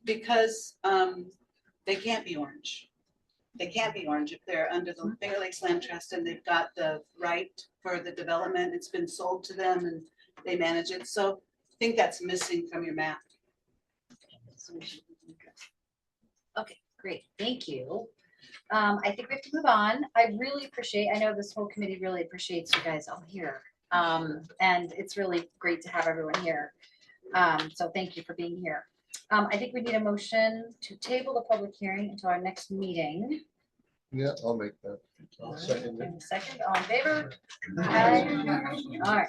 because they can't be orange. They can't be orange if they're under the Finger Lakes Land Trust and they've got the right for the development. It's been sold to them and they manage it. So I think that's missing from your map. Okay, great. Thank you. I think we have to move on. I really appreciate, I know this whole committee really appreciates you guys all here. And it's really great to have everyone here. So thank you for being here. I think we need a motion to table the public hearing until our next meeting. Yeah, I'll make that. Second, all in favor? Aye. All right.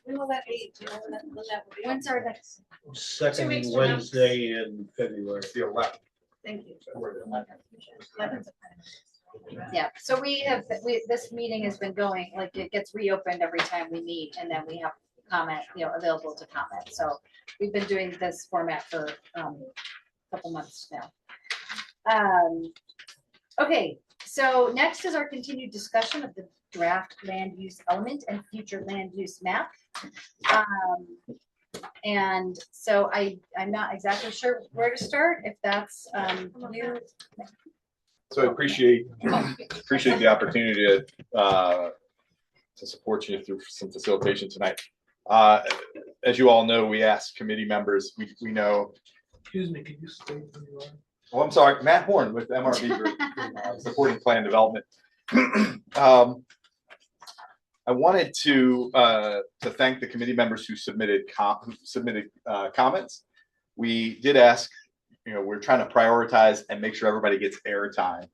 When will that be? Do you know when that will be? When's our next? 2 Second weeks from now. Wednesday in February. The 11th. Thank you. Yeah, so this meeting has been going, like, it gets reopened every time we meet, and then we have comment, available to comment. So we've been doing this format for a couple months now. Okay, so next is our continued discussion of the draft land use element and future land use map. And so I'm not exactly sure where to start, if that's you. So I appreciate the opportunity to support you through some facilitation tonight. As you all know, we ask committee members, we know. Excuse me, can you state who you are? Oh, I'm sorry, Matt Horn with MRB Group, supporting plan development. I wanted to thank the committee members who submitted comments. We did ask, we're trying to prioritize and make sure everybody gets airtime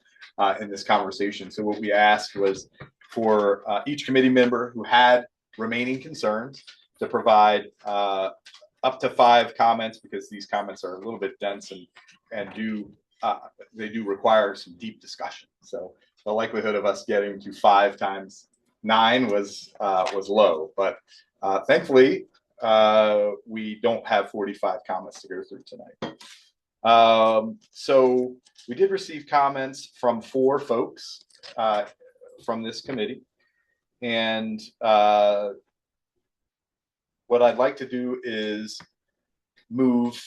in this conversation. So what we asked was for each committee member who had remaining concerns to provide up to 5 comments, because these comments are a little bit dense and they do require some deep discussion. So the likelihood of us getting to 5 times 9 was low, but thankfully we don't have 45 comments to go through tonight. So we did receive comments from 4 folks from this committee, and what I'd like to do is move,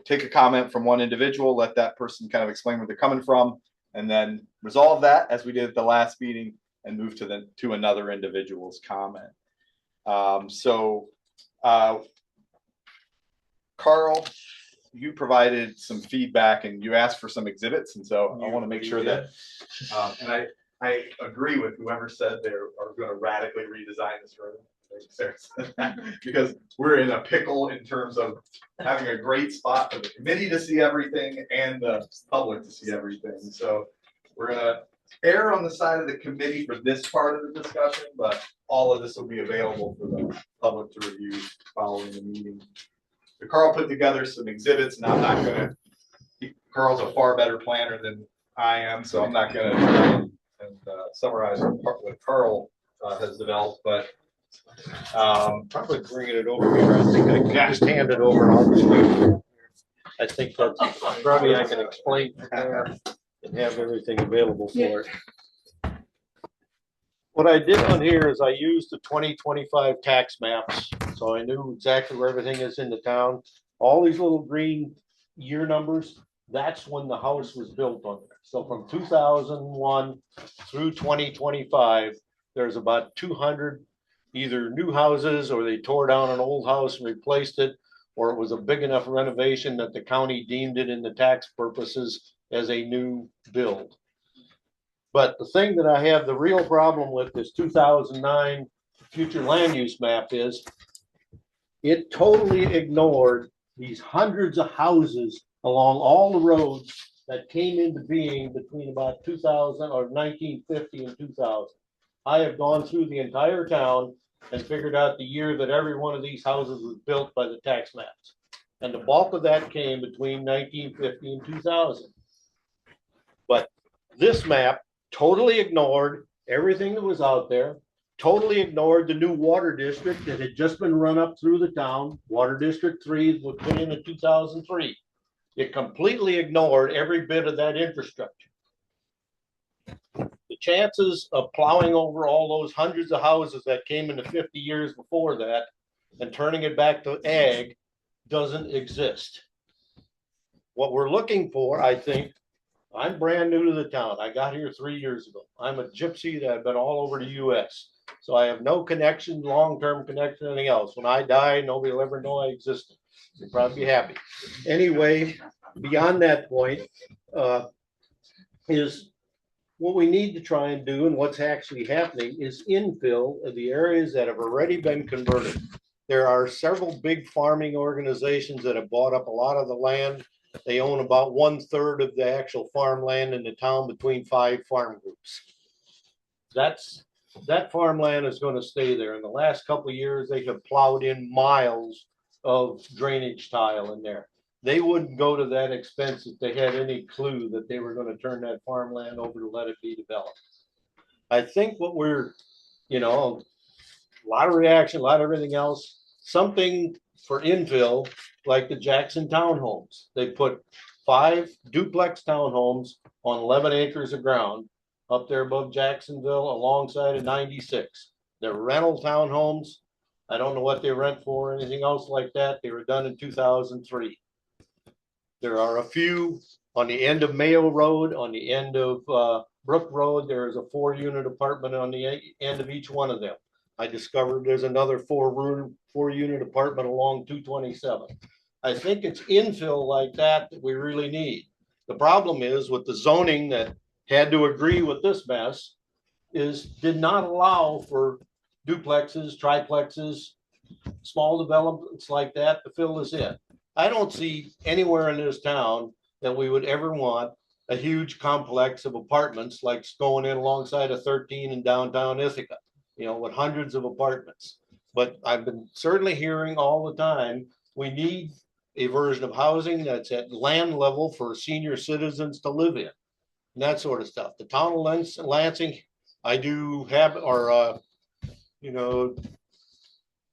take a comment from one individual, let that person kind of explain where they're coming from, and then resolve that as we did at the last meeting, and move to another individual's comment. Carl, you provided some feedback and you asked for some exhibits, and so I want to make sure that, and I agree with whoever said they are going to radically redesign this room, because we're in a pickle in terms of having a great spot for the committee to see everything and the public to see everything. So we're going to err on the side of the committee for this part of the discussion, but all of this will be available for the public to review following the meeting. So Carl put together some exhibits, and I'm not going to, Carl's a far better planner than I am, so I'm not going to try and summarize what Carl has developed, but Probably bringing it over here. I think I can just hand it over. And I'll just, I think that's probably I can explain from there and have everything available for it. What I did on here is I used the 2025 tax maps, so I knew exactly where everything is in the town. All these little green year numbers, that's when the house was built on there. So from 2001 through 2025, there's about 200 either new houses, or they tore down an old house and replaced it, or it was a big enough renovation that the county deemed it in the tax purposes as a new build. But the thing that I have the real problem with this 2009 future land use map is it totally ignored these hundreds of houses along all the roads that came into being between about 2000 or 1950 and 2000. I have gone through the entire town and figured out the year that every one of these houses was built by the tax maps. And the bulk of that came between 1950 and 2000. But this map totally ignored everything that was out there, totally ignored the new water district that had just been run up through the town. Water District 3 was put in 2003. It completely ignored every bit of that infrastructure. The chances of plowing over all those hundreds of houses that came in the 50 years before that and turning it back to ag doesn't exist. What we're looking for, I think, I'm brand new to the town. I got here 3 years ago. I'm a gypsy that I've been all over the US. So I have no connection, long-term connection, anything else. When I die, nobody will ever know I existed. You'll probably be happy. Anyway, beyond that point, is what we need to try and do, and what's actually happening, is infill of the areas that have already been converted. There are several big farming organizations that have bought up a lot of the land. They own about 1/3 of the actual farmland in the town between 5 farm groups. That farmland is going to stay there. In the last couple of years, they have plowed in miles of drainage tile in there. They wouldn't go to that expense if they had any clue that they were going to turn that farmland over to let it be developed. I think what we're, a lot of reaction, a lot of everything else, something for infill, like the Jackson townhomes. They put 5 duplex townhomes on 11 acres of ground up there above Jacksonville alongside of 96. They're rental townhomes. I don't know what they rent for or anything else like that. They were done in 2003. There are a few on the end of Mayo Road, on the end of Brook Road. There is a 4-unit apartment on the end of each one of them. I discovered there's another 4-unit apartment along 227. I think it's infill like that that we really need. The problem is with the zoning that had to agree with this mess did not allow for duplexes, triplexes, small developments like that to fill this in. I don't see anywhere in this town that we would ever want a huge complex of apartments like going in alongside of 13 in downtown Ithaca, with hundreds of apartments. But I've been certainly hearing all the time, we need a version of housing that's at land level for senior citizens to live in, and that sort of stuff. The town of Lansing, I do have,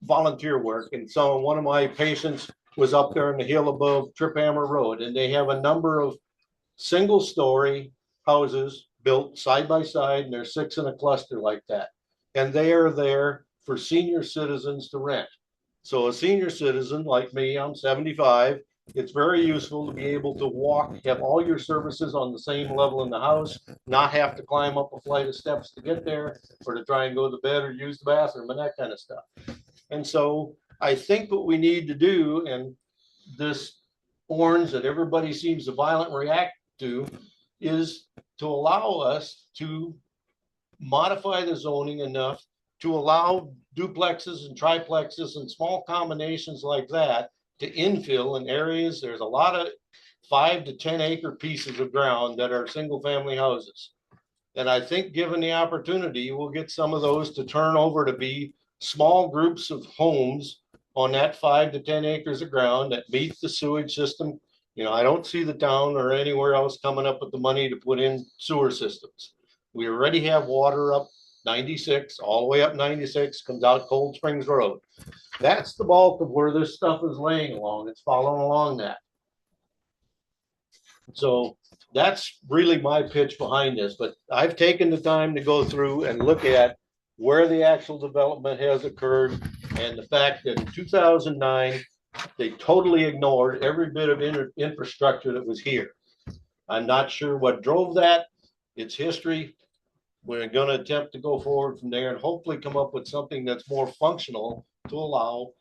volunteer work. And so one of my patients was up there in the hill above Trip Hammer Road, and they have a number of single-story houses built side by side, and there's 6 in a cluster like that. And they are there for senior citizens to rent. So a senior citizen like me, I'm 75, it's very useful to be able to walk, have all your services on the same level in the house, not have to climb up a flight of steps to get there, or to try and go to bed or use the bathroom and that kind of stuff. And so I think what we need to do, and this orange that everybody seems to violently react to, is to allow us to modify the zoning enough to allow duplexes and triplexes and small combinations like that to infill in areas. There's a lot of 5 to 10 acre pieces of ground that are single family houses. And I think given the opportunity, we'll get some of those to turn over to be small groups of homes on that 5 to 10 acres of ground that meet the sewage system. I don't see the town or anywhere else coming up with the money to put in sewer systems. We already have water up 96, all the way up 96, comes out Cold Springs Road. That's the bulk of where this stuff is laying along. It's following along that. So that's really my pitch behind this. But I've taken the time to go through and look at where the actual development has occurred, and the fact that in 2009, they totally ignored every bit of infrastructure that was here. I'm not sure what drove that. It's history. We're going to attempt to go forward from there and hopefully come up with something that's more functional to allow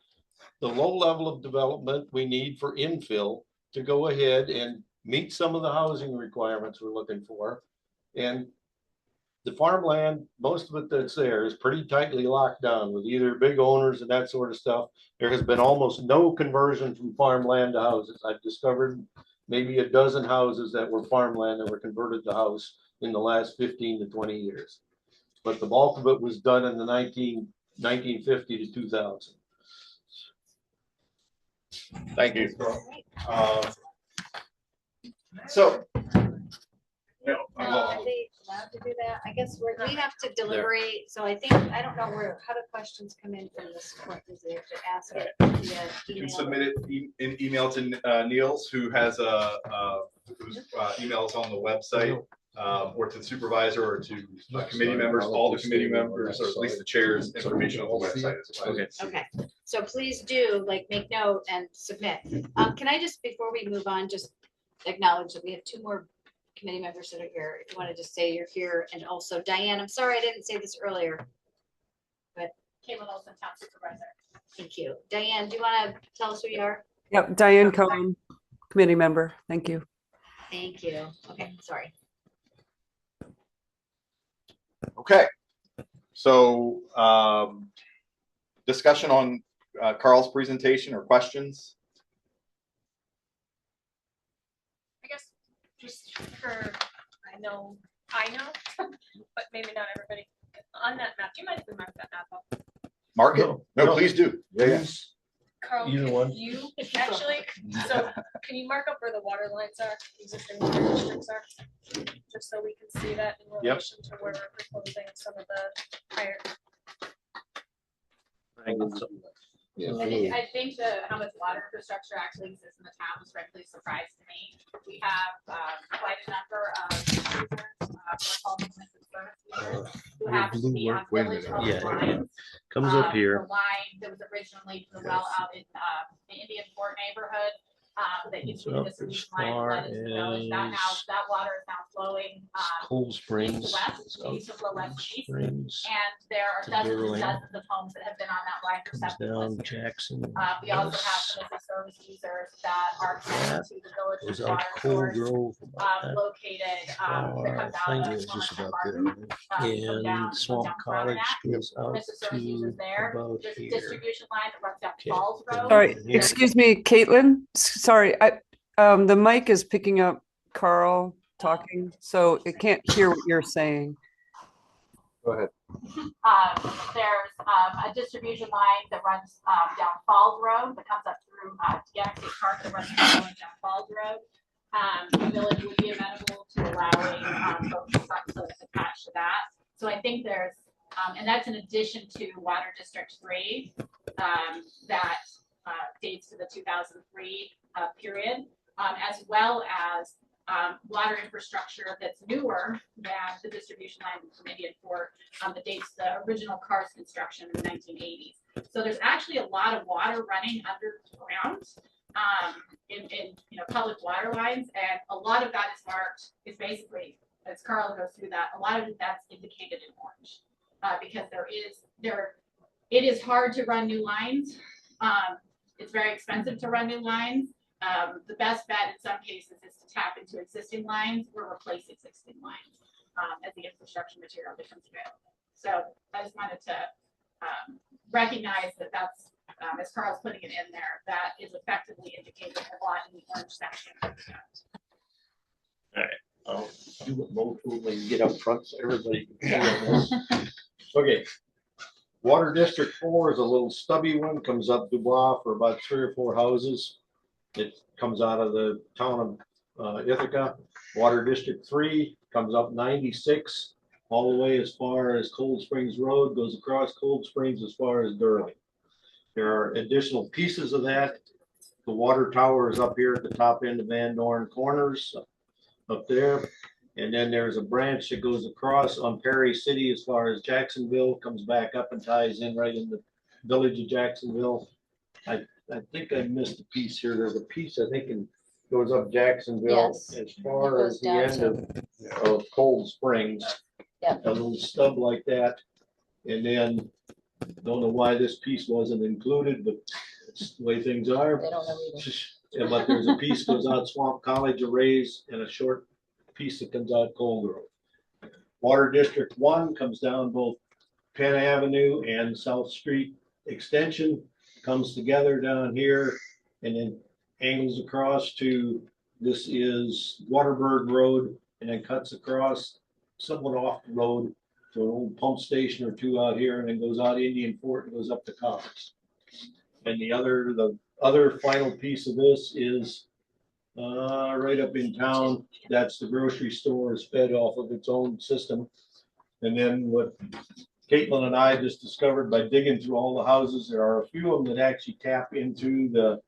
the low level of development we need for infill to go ahead and meet some of the housing requirements we're looking for. And the farmland, most of it that's there is pretty tightly locked down with either big owners and that sort of stuff. There has been almost no conversion from farmland to houses. I've discovered maybe a dozen houses that were farmland that were converted to house in the last 15 to 20 years. But the bulk of it was done in the 1950 to 2000. Thank you. So, Are they allowed to do that? I guess we have to deliberate, so I think, I don't know how do questions come in from this court, is it to ask it via you can email? submit it in email to Niels, who has whose emails on the website, or to the supervisor or to committee members. All the committee members, or at least the chair's information on the website as well. Okay, so please do make note and submit. Can I just, before we move on, just acknowledge that we have two more committee members that are here. If you want to just say you're here, and also Diane, I'm sorry I didn't say this earlier, but Caitlin Olson, town supervisor. thank you. Diane, do you want to tell us who you are? Yep, Diane Cohen, committee member. Thank you. Thank you. Okay, sorry. Okay, so discussion on Carl's presentation or questions? I guess just for, I know, but maybe not everybody. On that map, do you mind if we mark that map up? Mark it? No, please do. Yeah. Carl, Either could one. you actually, so can you mark up where the water lines are, existing water districts are? Just so we can see that in relation to where we're proposing some of the higher. I think how much water infrastructure actually exists in the town was frankly a surprise to me. We have quite a number of who happen to be on village owned lines. Comes up here. The line that was originally the well out in the Indian Fort neighborhood. That used to be the distribution line that led into the village. That water is now flowing Cold east Springs. to west. It used to flow west to east. Springs. And there are to dozens and Berlin. dozens of homes that have been on that line for Comes several down Jackson. we also have some of the service users that are connected to the Goes village's out water Cold source, Grove. located, that comes I out think of it's just Wilmington about Martin, there. And Swamp College goes out There's a service users to there. about There's a here. distribution line that runs down Falls Road. Sorry, excuse me, Caitlin. Sorry, the mic is picking up Carl talking, so it can't hear what you're saying. Go ahead. There's a distribution line that runs down Falls Road that comes up through Gannett State Park that runs down Falls Road. The village would be amenable to allowing folks to attach to that. So I think there's, and that's in addition to Water District 3 that dates to the 2003 period, as well as water infrastructure that's newer than the distribution line from Indian Fort that dates the original Cars construction in the 1980s. So there's actually a lot of water running underground in public water lines, and a lot of that is marked, is basically, as Carl goes through that, a lot of that's indicated in orange because it is hard to run new lines. It's very expensive to run new lines. The best bet in some cases is to tap into existing lines or replace existing lines as the infrastructure material becomes available. So I just wanted to recognize that that's, as Carl's putting it in there, that is effectively indicated a lot in the orange section. All right. I'll do it both and get up front so everybody can see on this. Okay. Water District 4 is a little stubby one, comes up Dubois for about 3 or 4 houses. It comes out of the town of Ithaca. Water District 3 comes up 96 all the way as far as Cold Springs Road, goes across Cold Springs as far as Durley. There are additional pieces of that. The water tower is up here at the top end of Van Dorn Corners up there. And then there's a branch that goes across on Perry City as far as Jacksonville, comes back up and ties in right in the village of Jacksonville. I think I missed a piece here. There's a piece, I think, goes up Jacksonville Yes. as far It goes as the down end of Cold Springs. Yeah. A little stub like that. And then, don't know why this piece wasn't included, but it's the way things are. They don't know either. Yeah, but there's a piece goes out Swamp College, a raise, and a short piece that comes out Cold Grove. Water District 1 comes down both Penn Avenue and South Street Extension, comes together down here and then angles across to, this is Waterberg Road, and then cuts across somewhat off the road to an old pump station or two out here, and then goes out Indian Fort and goes up to Commerce. And the other final piece of this is right up in town. That's the grocery store is fed off of its own system. And then what Caitlin and I just discovered by digging through all the houses, there are a few of them that actually tap into the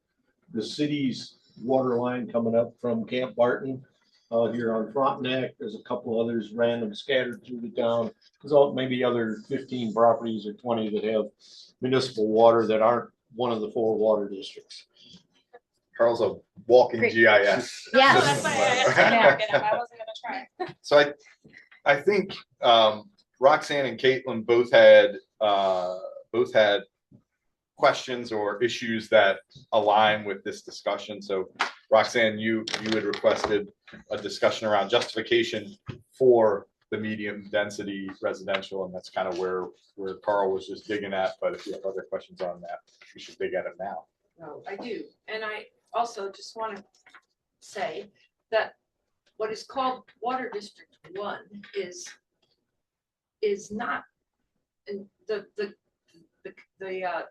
city's water line coming up from Camp Barton here on Frontenac. There's a couple others random scattered through the town. There's all maybe other 15 properties or 20 that have municipal water that aren't one of the 4 water districts. Carl's a walking Great. GIS. Yeah. That's why I asked you to look it up. I wasn't gonna try. So I think Roxanne and Caitlin both had questions or issues that align with this discussion. So Roxanne, you had requested a discussion around justification for the medium density residential, and that's kind of where Carl was just digging at. But if you have other questions on that, we should dig at it now. No, I do. And I also just want to say that what is called Water District 1 is not, and the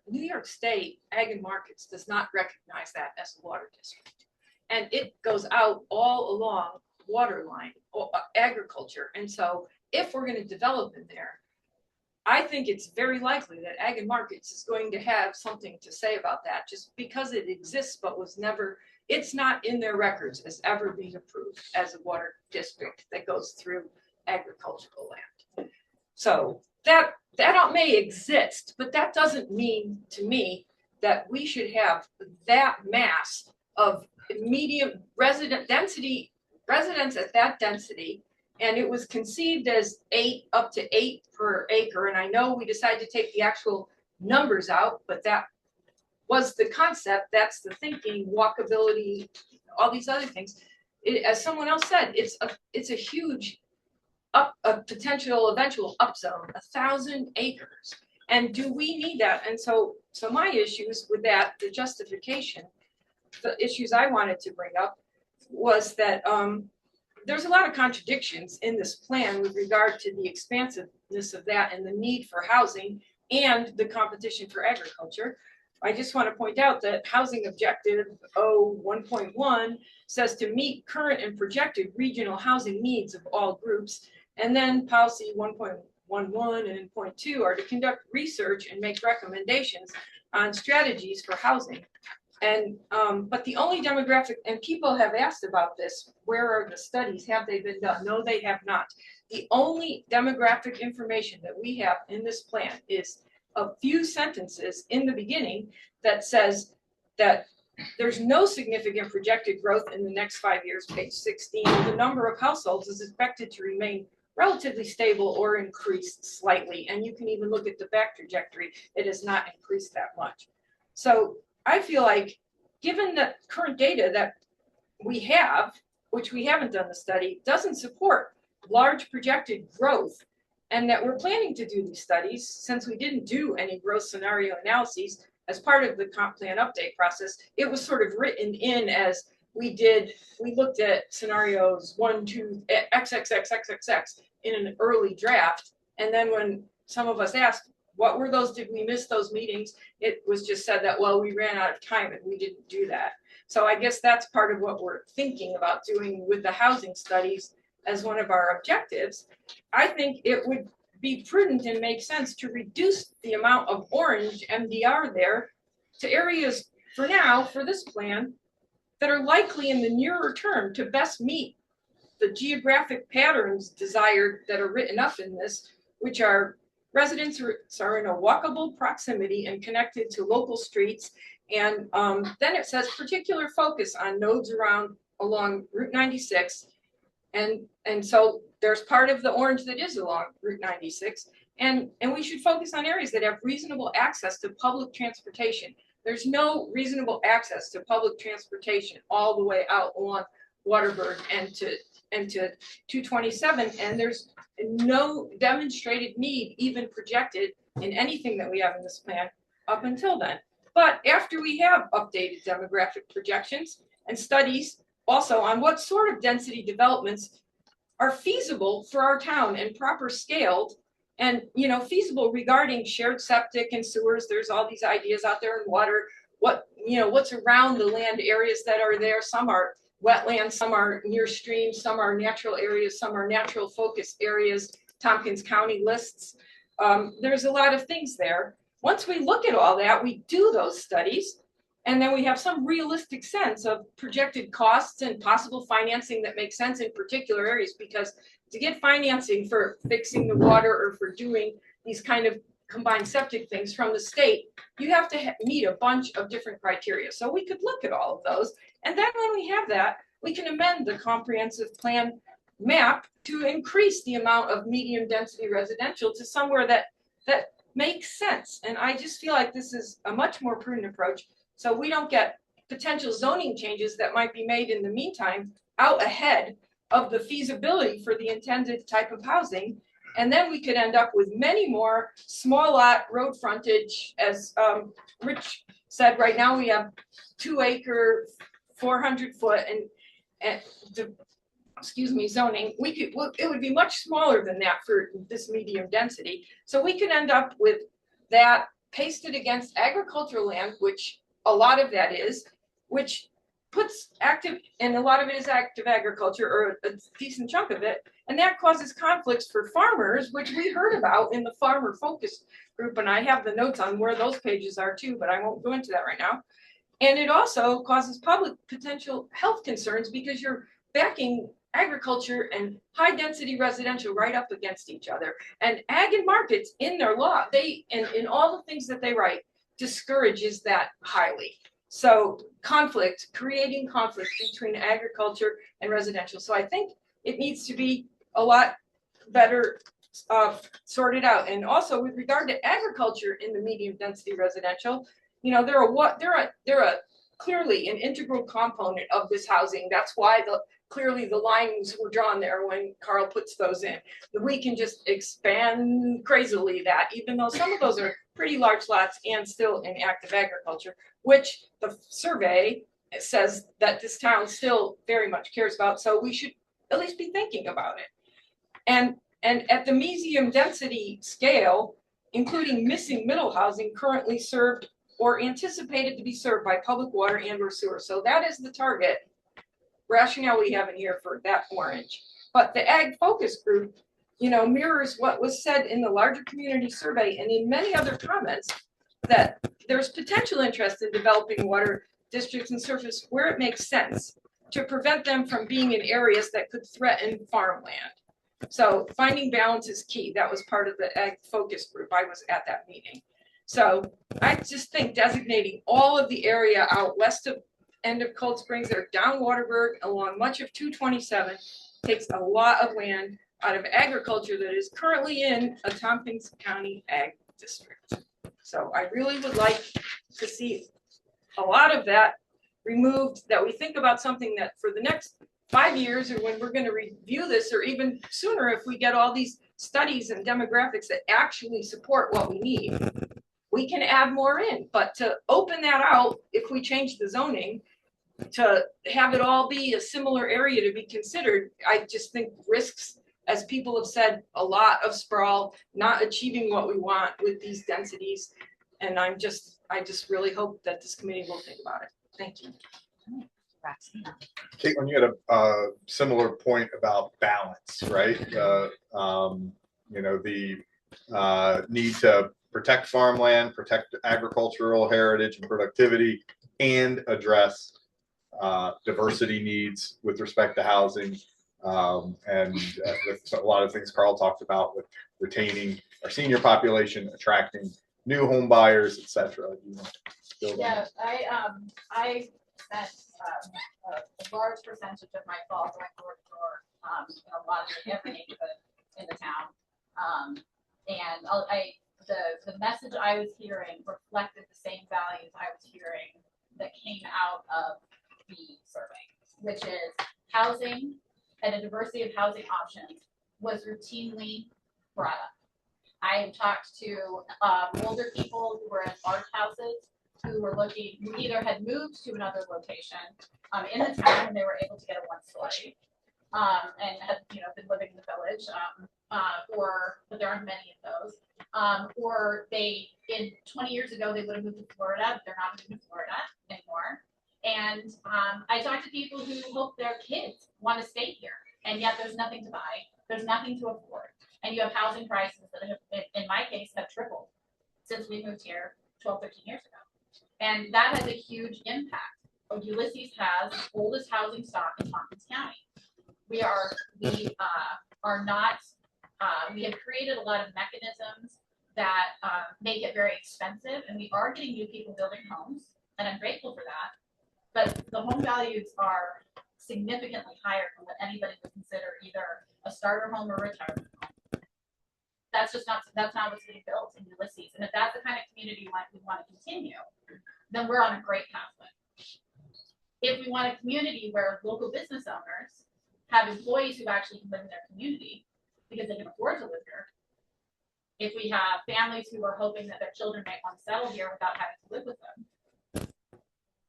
New York State Ag and Markets does not recognize that as a water district. And it goes out all along water line, or agriculture. And so if we're going to develop in there, I think it's very likely that Ag and Markets is going to have something to say about that, just because it exists but was never, it's not in their records as ever being approved as a water district that goes through agricultural land. So that may exist, but that doesn't mean to me that we should have that mass of medium residents at that density. And it was conceived as up to 8 per acre. And I know we decided to take the actual numbers out, but that was the concept. That's the thinking, walkability, all these other things. As someone else said, it's a huge a potential eventual upzone, 1,000 acres. And do we need that? And so my issues with that, the justification, the issues I wanted to bring up was that there's a lot of contradictions in this plan with regard to the expansiveness of that and the need for housing and the competition for agriculture. I just want to point out that housing objective 1.1 says to meet current and projected regional housing needs of all groups. And then policy 1.11 and 0.2 are to conduct research and make recommendations on strategies for housing. And but the only demographic, and people have asked about this, where are the studies? Have they been done? No, they have not. The only demographic information that we have in this plan is a few sentences in the beginning that says that there's no significant projected growth in the next 5 years, page 16. The number of households is expected to remain relatively stable or increase slightly. And you can even look at the back trajectory. It has not increased that much. So I feel like, given the current data that we have, which we haven't done the study, doesn't support large projected growth, and that we're planning to do these studies, since we didn't do any growth scenario analyses as part of the comp plan update process, it was sort of written in as we looked at scenarios 1, 2, XXXXXX in an early draft. And then when some of us asked, what were those? Did we miss those meetings? It was just said that, well, we ran out of time and we didn't do that. So I guess that's part of what we're thinking about doing with the housing studies as one of our objectives. I think it would be prudent and make sense to reduce the amount of orange MDR there to areas for now, for this plan, that are likely in the nearer term to best meet the geographic patterns desired that are written up in this, which are residents are in a walkable proximity and connected to local streets. And then it says particular focus on nodes along Route 96. And so there's part of the orange that is along Route 96. And we should focus on areas that have reasonable access to public transportation. There's no reasonable access to public transportation all the way out along Waterberg and to 227. And there's no demonstrated need even projected in anything that we have in this plan up until then. But after we have updated demographic projections and studies also on what sort of density developments are feasible for our town and proper scaled, and feasible regarding shared septic and sewers. There's all these ideas out there in water, what's around the land areas that are there. Some are wetlands, some are near streams, some are natural areas, some are natural focus areas, Tompkins County lists. There's a lot of things there. Once we look at all that, we do those studies, and then we have some realistic sense of projected costs and possible financing that makes sense in particular areas, because to get financing for fixing the water or for doing these kind of combined septic things from the state, you have to meet a bunch of different criteria. So we could look at all of those. And then when we have that, we can amend the comprehensive plan map to increase the amount of medium density residential to somewhere that makes sense. And I just feel like this is a much more prudent approach, so we don't get potential zoning changes that might be made in the meantime out ahead of the feasibility for the intended type of housing. And then we could end up with many more small lot road frontage. As Rich said, right now we have 2 acre, 400 foot and zoning. It would be much smaller than that for this medium density. So we could end up with that pasted against agricultural land, which a lot of that is, which puts active, and a lot of it is active agriculture, or a decent chunk of it, and that causes conflicts for farmers, which we heard about in the farmer focus group, and I have the notes on where those pages are too, but I won't go into that right now. And it also causes public potential health concerns because you're backing agriculture and high density residential right up against each other. And ag and markets in their law, in all the things that they write, discourages that highly. So creating conflict between agriculture and residential. So I think it needs to be a lot better sorted out. And also with regard to agriculture in the medium density residential, they're a clearly an integral component of this housing. That's why clearly the lines were drawn there when Carl puts those in. We can just expand crazily that, even though some of those are pretty large lots and still in active agriculture, which the survey says that this town still very much cares about. So we should at least be thinking about it. And at the medium density scale, including missing middle housing currently served or anticipated to be served by public water and or sewer. So that is the target rationale we have in here for that orange. But the ag focus group, mirrors what was said in the larger community survey and in many other comments, that there's potential interest in developing water districts and surface where it makes sense to prevent them from being in areas that could threaten farmland. So finding balance is key. That was part of the ag focus group. I was at that meeting. So I just think designating all of the area out west of end of Cold Springs or down Waterberg along much of 227 takes a lot of land out of agriculture that is currently in a Tompkins County ag district. So I really would like to see a lot of that removed, that we think about something that for the next 5 years, or when we're going to review this, or even sooner if we get all these studies and demographics that actually support what we need, we can add more in. But to open that out, if we change the zoning, to have it all be a similar area to be considered, I just think risks, as people have said, a lot of sprawl, not achieving what we want with these densities. And I just really hope that this committee will think about it. Thank you. Caitlin, you had a similar point about balance, right? The need to protect farmland, protect agricultural heritage and productivity, and address diversity needs with respect to housing. And with a lot of things Carl talked about with retaining our senior population, attracting new home buyers, et cetera. Yeah, I spent a large percentage of my fall going door to door in a lot of every neighborhood in the town. And the message I was hearing reflected the same values I was hearing that came out of the survey, which is housing and a diversity of housing options was routinely brought up. I have talked to older people who were in large houses who were looking, who either had moved to another location in the town and they were able to get a one-story and had been living in the village, but there aren't many of those. Or they, in 20 years ago, they would have moved to Florida, but they're not moving to Florida anymore. And I talked to people who hope their kids want to stay here, and yet there's nothing to buy, there's nothing to afford, and you have housing prices that have, in my case, have tripled since we moved here 12, 13 years ago. And that has a huge impact. Ulysses has the oldest housing stock in Tompkins County. We have created a lot of mechanisms that make it very expensive, and we are getting new people building homes, and I'm grateful for that. But the home values are significantly higher than what anybody would consider either a starter home or retirement home. That's not what's being built in Ulysses. And if that's the kind of community we want to continue, then we're on a great pathway. If we want a community where local business owners have employees who actually can live in their community because they can afford to live here, if we have families who are hoping that their children might want to settle here without having to live with them,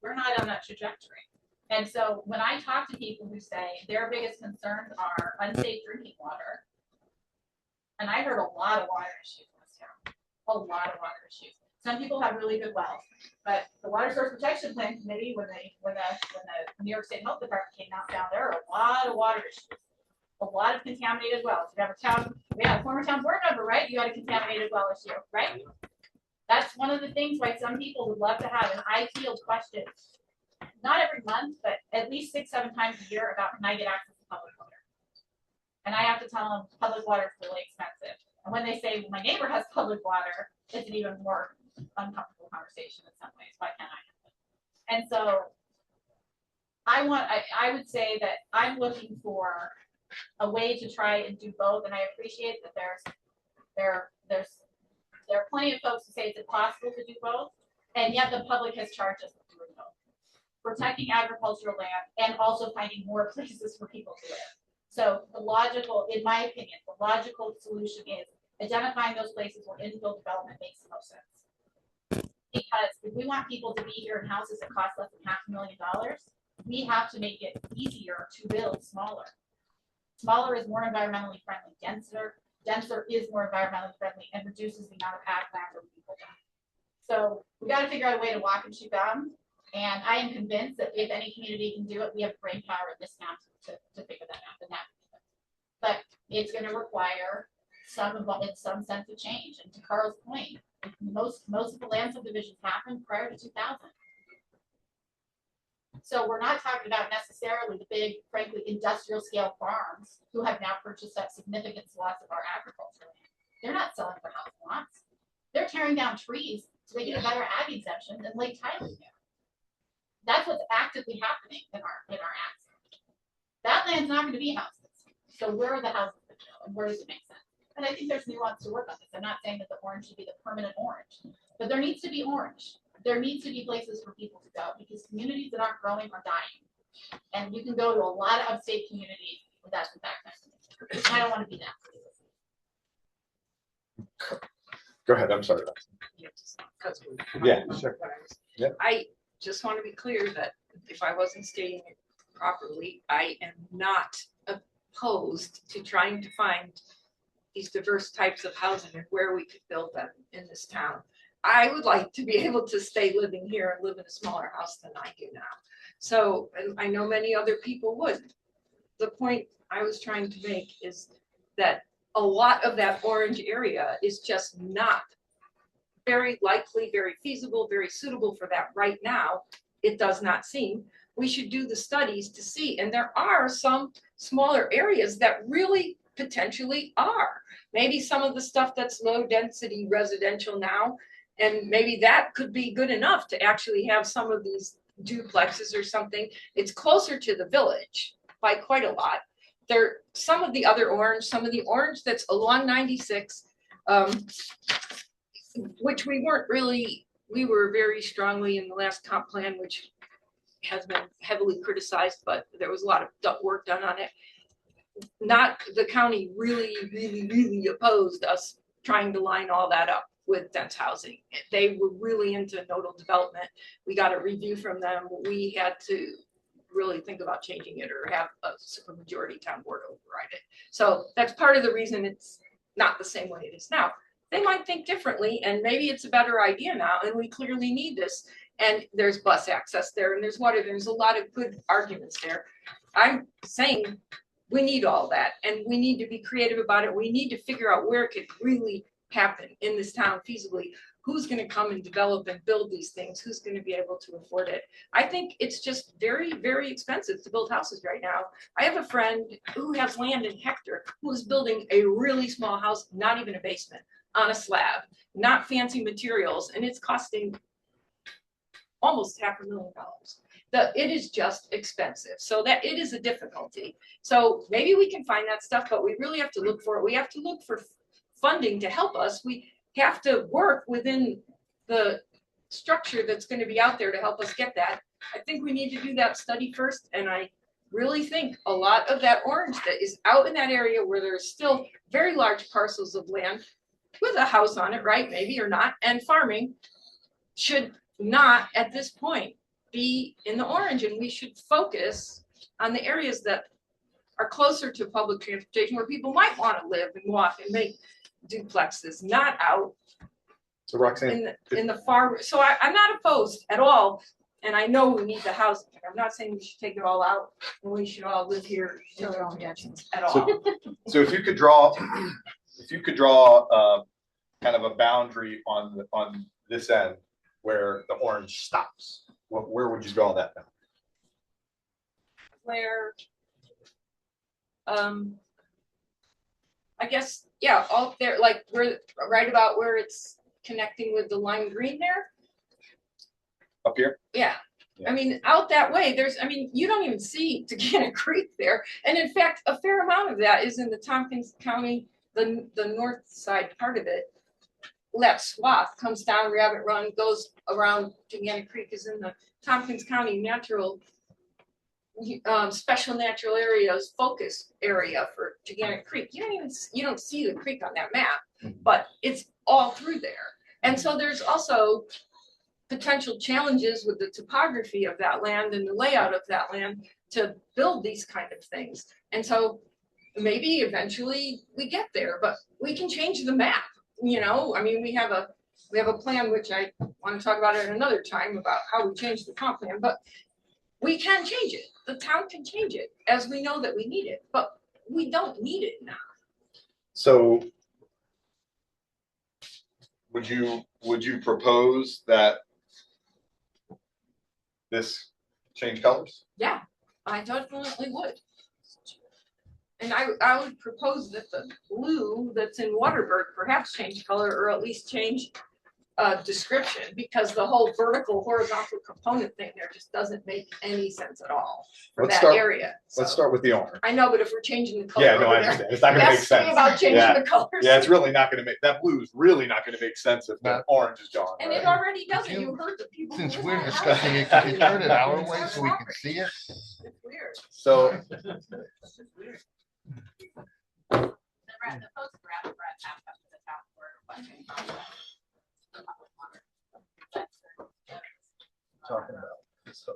we're not on that trajectory. And so when I talk to people who say their biggest concerns are unsafe drinking water, and I heard a lot of water issues in this town, a lot of water issues. Some people have really good wells, but the Water Source Protection Plan Committee, when the New York State Health Department came out down, there are a lot of water issues, a lot of contaminated wells. You have a former town board member, right? You had a contaminated well issue, right? That's one of the things why some people would love to have, and I field questions, not every month, but at least 6-7 times a year about can I get access to public water? And I have to tell them public water is really expensive. And when they say, well, my neighbor has public water, it's an even more uncomfortable conversation in some ways. Why can't I have it? And so I would say that I'm looking for a way to try and do both. And I appreciate that there are plenty of folks who say it's impossible to do both. And yet the public has charged us with doing both. Protecting agricultural land and also finding more places for people to live. So in my opinion, the logical solution is identifying those places where infill development makes the most sense. Because if we want people to be here in houses that cost less than $500,000, we have to make it easier to build smaller. Smaller is more environmentally friendly. Denser is more environmentally friendly and reduces the amount of ag land for people. So we got to figure out a way to walk and chew gum. And I am convinced that if any community can do it, we have brain power in this town to figure that out. But it's going to require some sense of change. And to Carl's point, most of the land subdivisions happened prior to 2000. So we're not talking about necessarily the big, frankly, industrial scale farms who have now purchased up significant swaths of our agricultural land. They're not selling for house lots. They're tearing down trees so they get a better ag exemption than Lake Tyler do. That's what's actively happening in our ag. That land's not going to be houses. So where are the houses that go, and where does it make sense? And I think there's nuance to work on this. I'm not saying that the orange should be the permanent orange, but there needs to be orange. There needs to be places for people to go because communities that aren't growing are dying. And you can go to a lot of upstate communities, but that's in fact nice. I don't want to be that. Go ahead. I'm sorry. Yeah, sure. Yeah. I just want to be clear that if I wasn't stating it properly, I am not opposed to trying to find these diverse types of housing and where we could build them in this town. I would like to be able to stay living here and live in a smaller house than I do now. So, and I know many other people would. The point I was trying to make is that a lot of that orange area is just not very likely, very feasible, very suitable for that right now. It does not seem. we should do the studies to see, and there are some smaller areas that really potentially are. Maybe some of the stuff that's low density residential now, and maybe that could be good enough to actually have some of these duplexes or something. It's closer to the village by quite a lot. There, some of the other orange, some of the orange that's along 96, which we were very strongly in the last comp plan, which has been heavily criticized, but there was a lot of work done on it. Not the county really opposed us trying to line all that up with dense housing. They were really into nodal development. We got a review from them. We had to really think about changing it or have a supermajority town board override it. So that's part of the reason it's not the same way it is now. They might think differently, and maybe it's a better idea now, and we clearly need this. And there's bus access there, and there's water. There's a lot of good arguments there. I'm saying we need all that, and we need to be creative about it. We need to figure out where it could really happen in this town feasibly. Who's going to come and develop and build these things? Who's going to be able to afford it? I think it's just very expensive to build houses right now. I have a friend who has land in Hector who is building a really small house, not even a basement, on a slab, not fancy materials, and it's costing almost $500,000. It is just expensive, so that it is a difficulty. So maybe we can find that stuff, but we really have to look for it. We have to look for funding to help us. We have to work within the structure that's going to be out there to help us get that. I think we need to do that study first, and I really think a lot of that orange that is out in that area where there's still very large parcels of land with a house on it, right, maybe or not, and farming should not at this point be in the orange, and we should focus on the areas that are closer to public transportation where people might want to live and walk and make duplexes, not out So Roxanne, in the far. So I'm not opposed at all, and I know we need the housing. I'm not saying we should take it all out and we should all live here in our own mansions at all. so if you could draw kind of a boundary on this end where the orange stops, where would you draw that boundary? Where, I guess, yeah, all there, like we're right about where it's connecting with the lime green there. Up here? Yeah. I mean, out that way, you don't even see Tegana Creek there. And in fact, a fair amount of that is in the Tompkins County, the north side part of it. That swath comes down Rabbit Run, goes around Tegana Creek, is in the Tompkins County natural, special natural areas focus area for Tegana Creek. You don't see the creek on that map, but it's all through there. And so there's also potential challenges with the topography of that land and the layout of that land to build these kind of things. And so maybe eventually we get there, but we can change the map. You know, I mean, we have a plan, which I want to talk about at another time about how we change the comp plan, but we can change it. The town can change it as we know that we need it, but we don't need it now. So would you propose that this change colors? Yeah, I definitely would. And I would propose that the blue that's in Waterberg perhaps change color or at least change description, because the whole vertical horizontal component thing there just doesn't make any sense at all for that area. Let's start with the orange. I know, but if we're changing the color. Yeah, no, I understand. It's not going to make sense. About changing the colors. Yeah, it's really not going to make, that blue is really not going to make sense if that orange is gone. And it already doesn't. You heard the people. Since we're discussing it, can you turn it our way so we can see it? It's weird. So. The folks around Brett have come to the town for questions on the public water. Talking about this. So,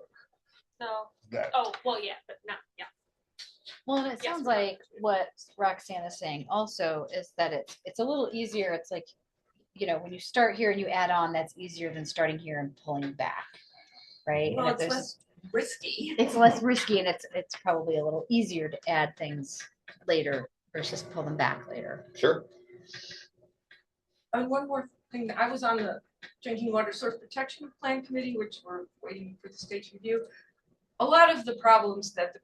That. oh, well, yeah, but not, yeah. Well, and it sounds like what Roxanne is saying also is that it's a little easier. It's like, you know, when you start here and you add on, that's easier than starting here and pulling back, right? Well, And if it's there's- less risky. It's less risky, and it's probably a little easier to add things later versus pull them back later. Sure. And one more thing, I was on the Drinking Water Source Protection Plan Committee, which we're waiting for the state's review. a lot of the problems that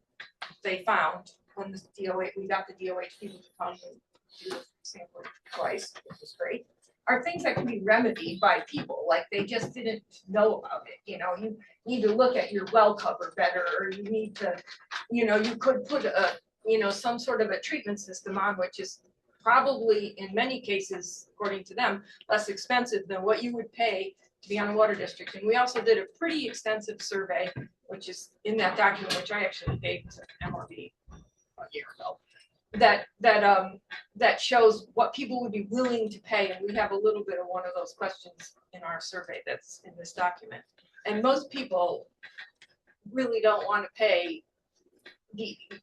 they found when the DOH, we got the DOH people to come and do the sampling twice, which was great, are things that can be remedied by people, like they just didn't know about it, you know, you need to look at your well cover better, or you need to, you know, you could put a, you know, some sort of a treatment system on, which is probably in many cases, according to them, less expensive than what you would pay to be on a water district. And we also did a pretty extensive survey, which is in that document, which I actually gave to MRB a year ago, that shows what people would be willing to pay. And we have a little bit of one of those questions in our survey that's in this document. And most people really don't want to pay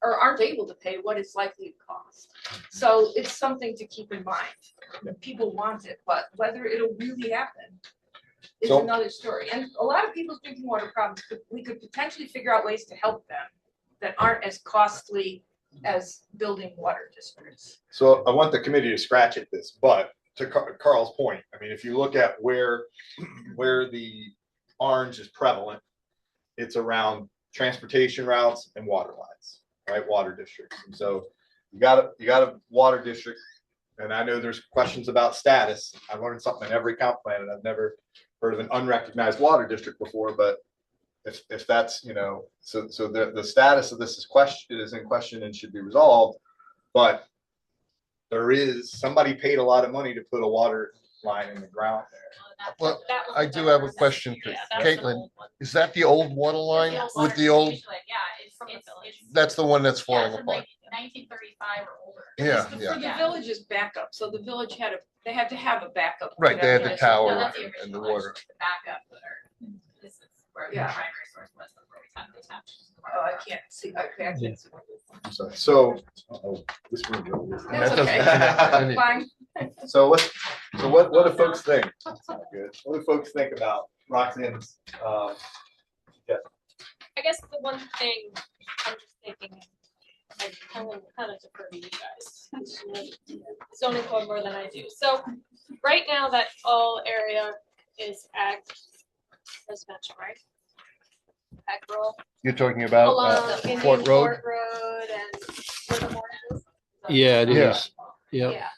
or aren't able to pay what it's likely to cost. So it's something to keep in mind. People want it, but whether it'll really happen is another story. And a lot of people's drinking water problems, we could potentially figure out ways to help them that aren't as costly as building water districts. So I want the committee to scratch at this, but to Carl's point, I mean, if you look at where the orange is prevalent, it's around transportation routes and water lines, right? Water districts. And so you got a water district, and I know there's questions about status. I learned something in every comp plan, and I've never heard of an unrecognized water district before, but if that's, you know, so the status of this is in question and should be resolved, but there is, somebody paid a lot of money to put a water line in the ground there. Well, I do have a question for Caitlin. Is that the old water line with the old? Yeah, it's. That's the one that's Yeah, falling it's apart. 1935 or older. Yeah, For yeah. the village's backup, so the village they had to have a backup. Right, they had the No, tower that's the and the original, water. actually, the backup there. This is where the Yeah. primary source was before we had the attached. Oh, I can't see, I can't see. I'm sorry. So, this room really is- That's that doesn't okay. connect any- Fine. So what do folks think? That's not good. What do folks think about Roxanne's, I guess the one thing I'm just thinking, I kind of defer to you guys. You know, zoning code more than I do. So right now that all area is ag residential, right? Ag rural. You're talking about Along Indian Fort Road? Road and Livermore is. Yeah, it Yeah. is. Yep. Yeah.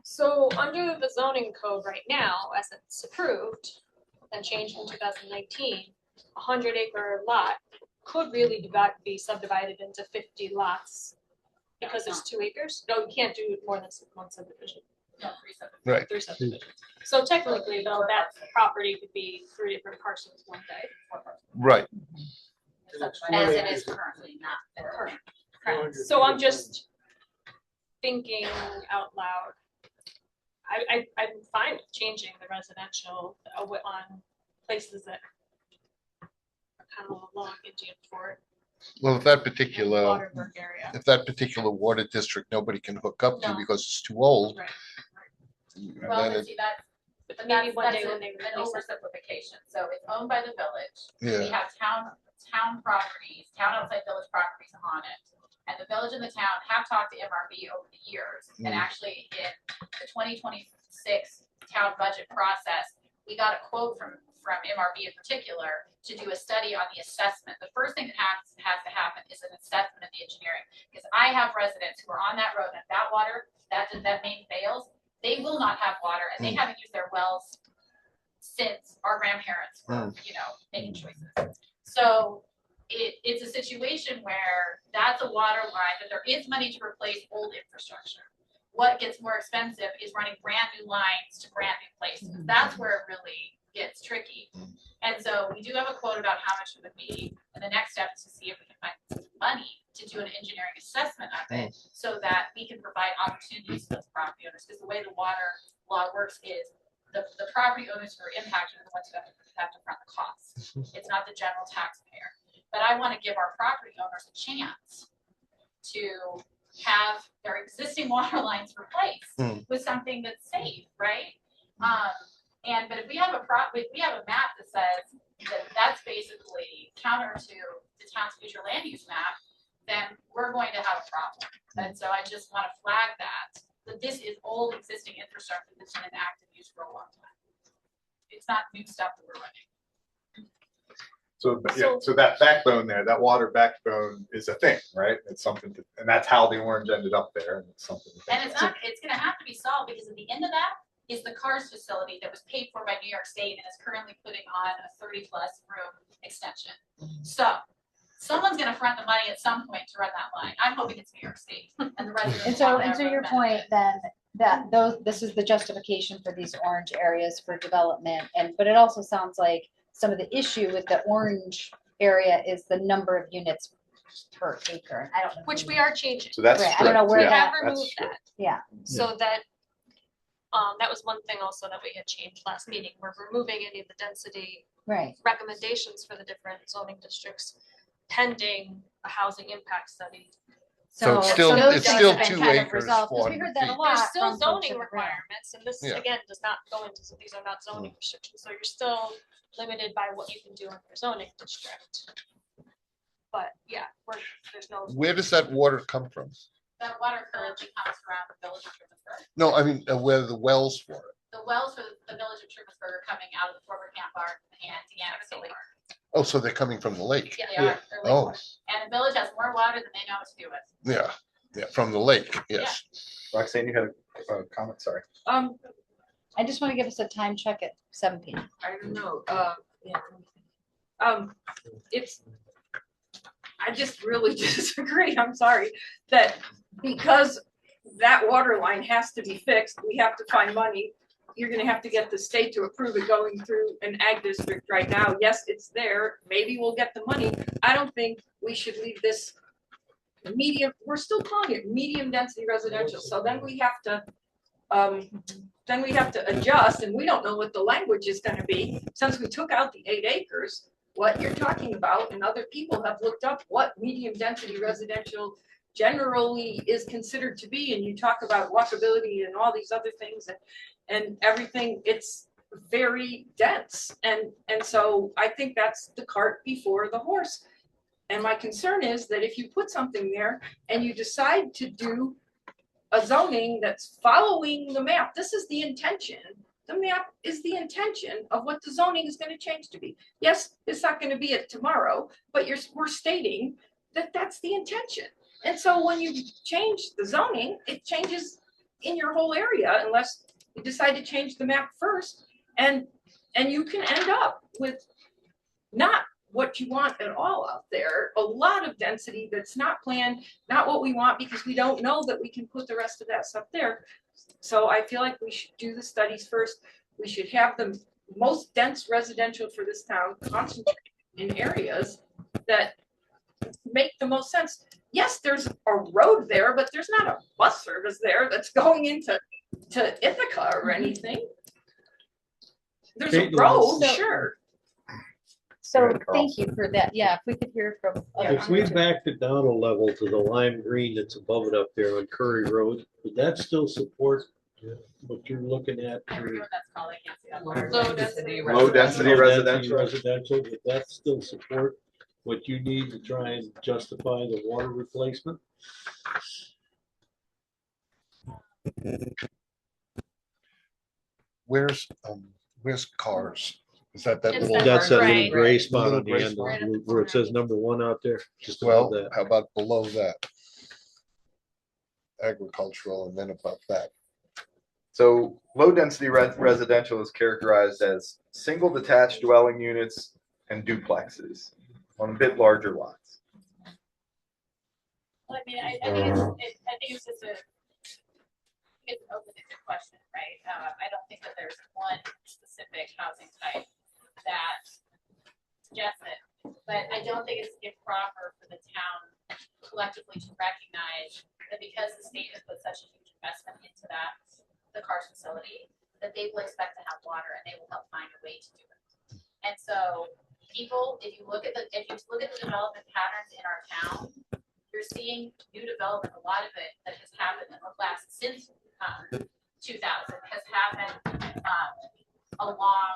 So under the zoning code right now, as it's approved and changed in 2019, a 100-acre lot could really be subdivided into 50 lots because it's 2 acres. No, you can't do more than one subdivision. No, 3 subdivisions. Right. 3 subdivisions. So technically, though, that property could be 3 different parcels one day. Right. As it is currently, not the current. Correct. So I'm just thinking out loud. I'm fine with changing the residential on places that are kind of along Indian Fort. Well, if that particular, Waterburg area. if that particular water district, nobody can hook up to No. because it's too old. Right. and Well, then but it- see, that's, But maybe that's, one that's day a- when they an release it. oversimplification. So it's owned by the village. We Yeah. have town properties, town outside village properties on it. And the village and the town have talked to MRB over the years. And actually in the 2026 town budget process, we got a quote from MRB in particular to do a study on the assessment. The first thing that has to happen is an assessment of the engineering. Because I have residents who are on that road, and if that water, that main fails, they will not have water, and they haven't used their wells since our grandparents were, you know, making choices. So it's a situation where that's a water line that there is money to replace old infrastructure. What gets more expensive is running brand new lines to brand new places. That's where it really gets tricky. And so we do have a quote about how much it would be. And the next step is to see if we can find some money to do an engineering assessment of it so that we can provide opportunities to those property owners. Because the way the water law works is the property owners who are impacted are the ones who have to front the costs. It's not the general taxpayer. But I want to give our property owners a chance to have their existing water lines replaced with something that's safe, right? But if we have a map that says that that's basically counter to the town's future land use map, then we're going to have a problem. And so I just want to flag that this is old existing infrastructure that's been in active use for a long time. It's not new stuff that we're running. So, yeah, so that backbone there, that water backbone is a thing, right? It's something, and that's how the orange ended up there, and it's something. to think And it's about. not, it's gonna have to be solved because at the end of that is the CARS facility that was paid for by New York State and is currently putting on a 30+ room extension. So someone's gonna front the money at some point to run that line. I'm hoping it's New York State and the residents. And so, down and there to your will point, benefit. then, that this is the justification for these orange areas for development, but it also sounds like some of the issue with the orange area is the number of units per acre. I don't know. Which we are changing. So that's Right, I don't know strict, where yeah, We have that, that's removed strict. that. yeah. So that was one thing also that we had changed last meeting. We're removing any of the density Right. recommendations for the different zoning districts pending a housing impact study. So it's still- those it's things still have been 2 kind of acres, resolved, 'cause we 400 heard that a feet. lot. There's still from folks zoning in the room. requirements, and this Yeah. again does not go into, so these are not zoning restrictions, so you're still limited by what you can do in your zoning district. But yeah, there's no. Where does that water come from? That water currently comes around the village of Trumansburg. No, I mean, where are the wells for it? The wells for the village of Trumansburg are coming out of the former camp barn and Deanna Lake. Oh, so they're coming from the lake? Yeah, they are. They're lake Oh, water. And the village has more water than they know what to do with. yeah, yeah, from the lake, yes. Roxanne, you had a comment, sorry. I just want to give us a time check at 7 p.m. I don't know, it's, I just really disagree, I'm sorry, that because that water line has to be fixed, we have to find money. You're gonna have to get the state to approve it going through an ag district right now. Yes, it's there, maybe we'll get the money. I don't think we should leave this medium, we're still calling it medium density residential, so then we have to adjust, and we don't know what the language is gonna be, since we took out the 8 acres, what you're talking about, and other people have looked up what medium density residential generally is considered to be, and you talk about walkability and all these other things and everything, it's very dense, and so I think that's the cart before the horse. And my concern is that if you put something there and you decide to do a zoning that's following the map, this is the intention. The map is the intention of what the zoning is going to change to be. Yes, it's not going to be it tomorrow, but we're stating that that's the intention. And so when you change the zoning, it changes in your whole area unless you decide to change the map first. And you can end up with not what you want at all out there, a lot of density that's not planned, not what we want, because we don't know that we can put the rest of that stuff there. So I feel like we should do the studies first. We should have the most dense residential for this town concentrated in areas that make the most sense. Yes, there's a road there, but there's not a bus service there that's going into Ithaca or anything. There's a road, sure. So thank you for that. Yeah, if we could hear from. other If we commentary. backed it down a level to the lime green that's above it up there on Curry Road, would that still support what you're looking at? I don't know what that's called. I can't see that. Low density. Low density residential. Residential, would that still support what you need to try and justify the water replacement? Where's cars? Is that It's little? That's that little Right. gray spot Little on the gray end spot. of- where it says number 1 out there. Just Well, above that. how about below that? Agricultural and then above that. So low density residential is characterized as single detached dwelling units and duplexes on a bit larger lots. Well, I mean, I think it's just it's an open-ended question, right? I don't think that there's one specific housing type that suggests it, but I don't think it's improper for the town collectively to recognize that because the state has put such a huge investment into the CARS facility, that they will expect to have water and they will help find a way to do it. And so people, if you look at the development patterns in our town, you're seeing new development, a lot of it that has happened in the last, since 2000 has happened along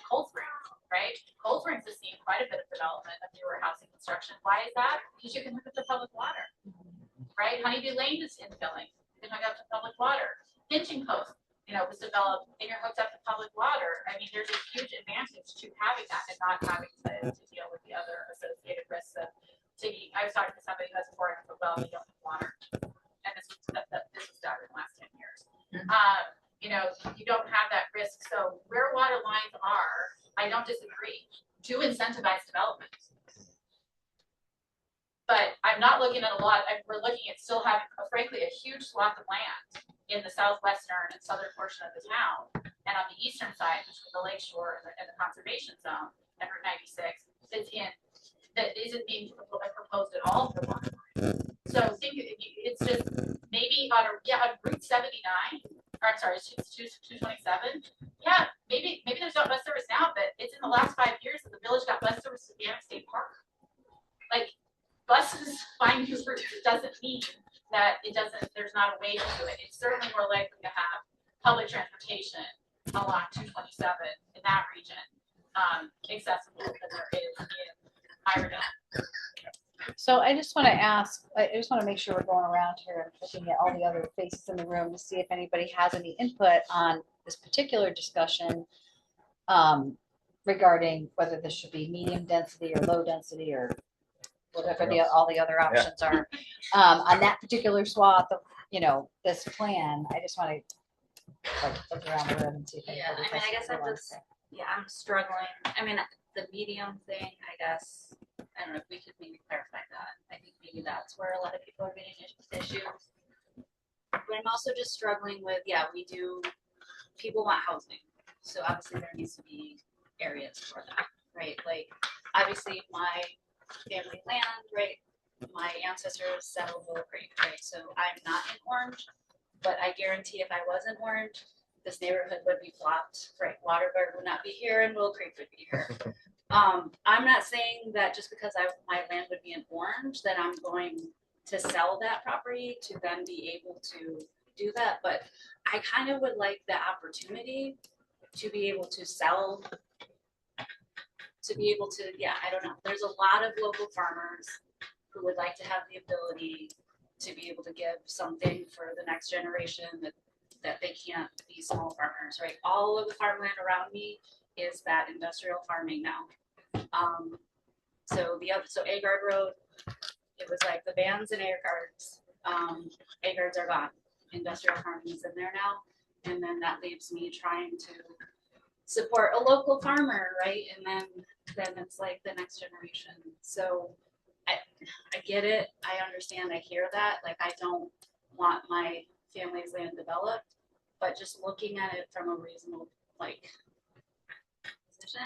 Cold Springs, right? Cold Springs is seeing quite a bit of development of newer housing construction. Why is that? Because you can hook up to public water, right? Honeybee Lane is infilling. You can hook up to public water. Pinching Post, was developed and you're hooked up to public water. I mean, there's a huge advantage to having that and not having to deal with the other associated risks of taking. I was talking to somebody who has a 400-foot well and they don't have water. And this was done in the last 10 years. You don't have that risk. So where water lines are, I don't disagree, to incentivize development. But I'm not looking at a lot. We're looking at still having, frankly, a huge swath of land in the southwestern and southern portion of the town, and on the eastern side, which is the lake shore and the conservation zone, and Route 96, that isn't being proposed at all for water lines. So think it's just maybe on Route 79, or I'm sorry, it's 227. Yeah, maybe there's not bus service now, but it's in the last 5 years that the village got bus service to Bannock State Park. Like, buses find new routes. It doesn't mean that there's not a way to do it. It's certainly more likely to have public transportation along 227 in that region accessible than there is in Iredell. So I just want to ask, I just want to make sure we're going around here and looking at all the other faces in the room to see if anybody has any input on this particular discussion regarding whether this should be medium density or low density or whatever all the other options are. On that particular swath of, this plan, I just want to look around the room and see if anybody has I guess something they want to say. I'm struggling. The medium thing, I guess, I don't know if we could maybe clarify that. I think maybe that's where a lot of people are getting issues. But I'm also just struggling with, people want housing. So obviously there needs to be areas for that, right? Like, obviously my family land, right? My ancestors settled Willow Creek, right? So I'm not in Orange, but I guarantee if I was in Orange, this neighborhood would be flopped, right? Waterberg would not be here and Willow Creek would be here. I'm not saying that just because my land would be in Orange that I'm going to sell that property to then be able to do that, but I kind of would like the opportunity to be able to sell, I don't know. There's a lot of local farmers who would like to have the ability to be able to give something for the next generation that they can't be small farmers, right? All of the farmland around me is that industrial farming now. So Agard Road, it was like the Bands and Agards. Agards are gone. Industrial farming is in there now. And then that leaves me trying to support a local farmer, right? And then it's like the next generation. So I get it. I understand. I hear that. Like, I don't want my family's land developed, but just looking at it from a reasonable position,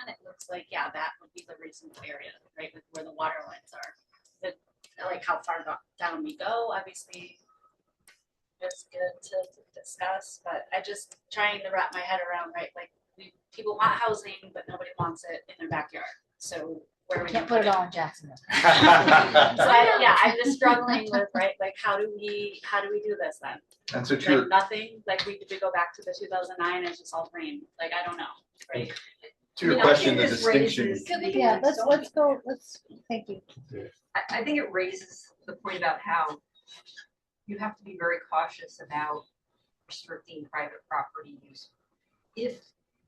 it looks like that would be the reasonable area, right, with where the water lines are. But like how far down we go, obviously, it's good to discuss. But I just trying to wrap my head around, right, like people want housing, but nobody wants it in their backyard. So where we Can't put it all in Jacksonville. So I'm just struggling with, right, like how do we do this then? And so Like nothing, like we go back to the 2009 and it's just all green. Like, I don't know, right? To your question, the distinction. Yeah, let's go, thank you. I think it raises the point about how you have to be very cautious about restricting private property use. If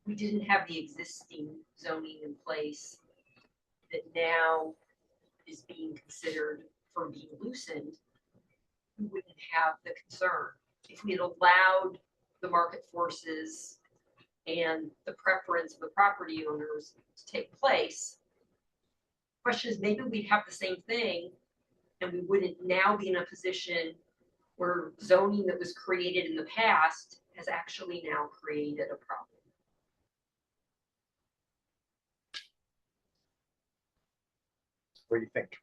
we didn't have the existing zoning in place that now is being considered for being loosened, we wouldn't have the concern. If we had allowed the market forces and the preference of the property owners to take place, the question is maybe we'd have the same thing and we wouldn't now be in a position where zoning that was created in the past has actually now created a problem. What do you think?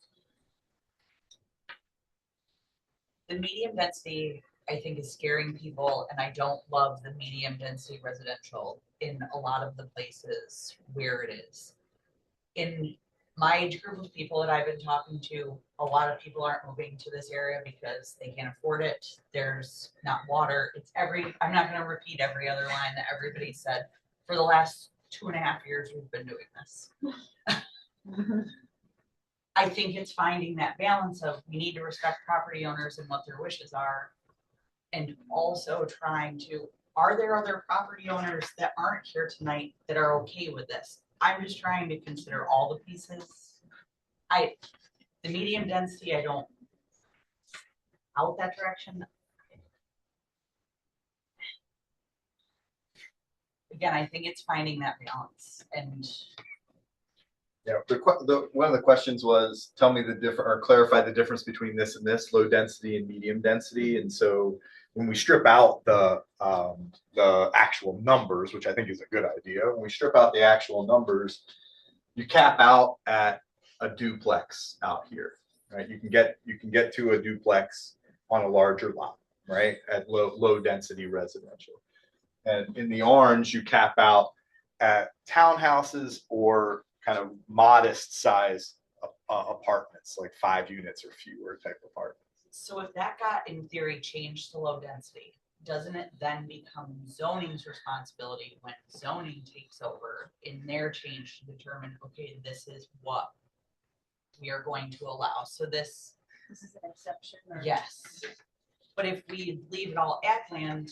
The medium density, I think, is scaring people, and I don't love the medium density residential in a lot of the places where it is. In my age group of people that I've been talking to, a lot of people aren't moving to this area because they can't afford it. There's not water. I'm not going to repeat every other line that everybody said. For the last 2.5 years, we've been doing this. I think it's finding that balance of we need to respect property owners and what their wishes are, and also trying to Are there other property owners that aren't here tonight that are okay with this? I'm just trying to consider all the pieces. The medium density, I don't out that direction. Again, I think it's finding that balance and. Yeah, one of the questions was, tell me the difference or clarify the difference between this and this, low density and medium density. And so when we strip out the actual numbers, which I think is a good idea, when we strip out the actual numbers, you cap out at a duplex out here, right? You can get to a duplex on a larger lot, right? At low density residential. And in the orange, you cap out at townhouses or kind of modest size apartments, like 5 units or fewer type apartments. So if that got in theory changed to low density, doesn't it then become zoning's responsibility when zoning takes over in their change to determine, okay, this is what we are going to allow? So this is an exception. Yes. But if we leave it all at land,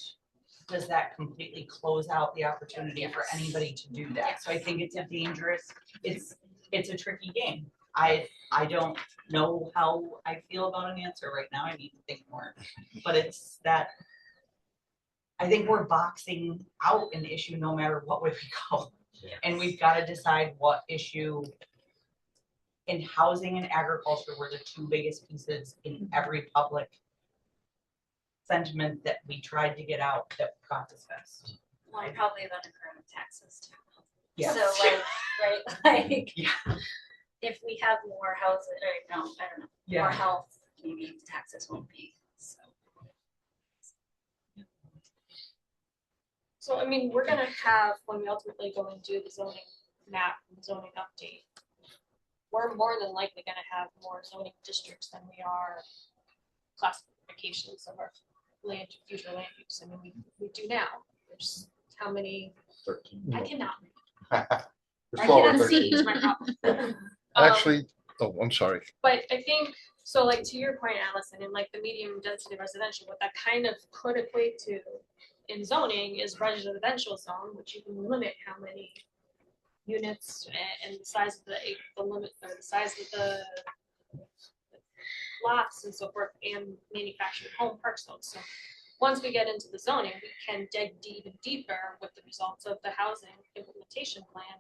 does that completely close out the opportunity for anybody to do that? So I think it's a dangerous, it's a tricky game. I don't know how I feel about an answer right now. I need to think more. But it's that I think we're boxing out an issue no matter what way we go. Yes. And we've got to decide what issue in housing and agriculture were the 2 biggest pieces in every public sentiment that we tried to get out that got discussed. Well, probably about increment taxes too. Yeah. So like, if we have more houses, or no, I don't know, more health, maybe taxes won't be, so. So, I mean, we're gonna have, when we ultimately go and do the zoning map and zoning update, we're more than likely gonna have more zoning districts than we are classifications of our future land use. I mean, we do now. There's how many? 13. I cannot. I cannot see is my problem. Actually, I'm sorry. But I think, so like to your point, Allison, in like the medium density residential, what that kind of could equate to in zoning is residential zone, which you can limit how many units and the size of the limit or the size of the lots and so forth, and manufactured home park zones. So once we get into the zoning, we can dig even deeper with the results of the housing implementation plan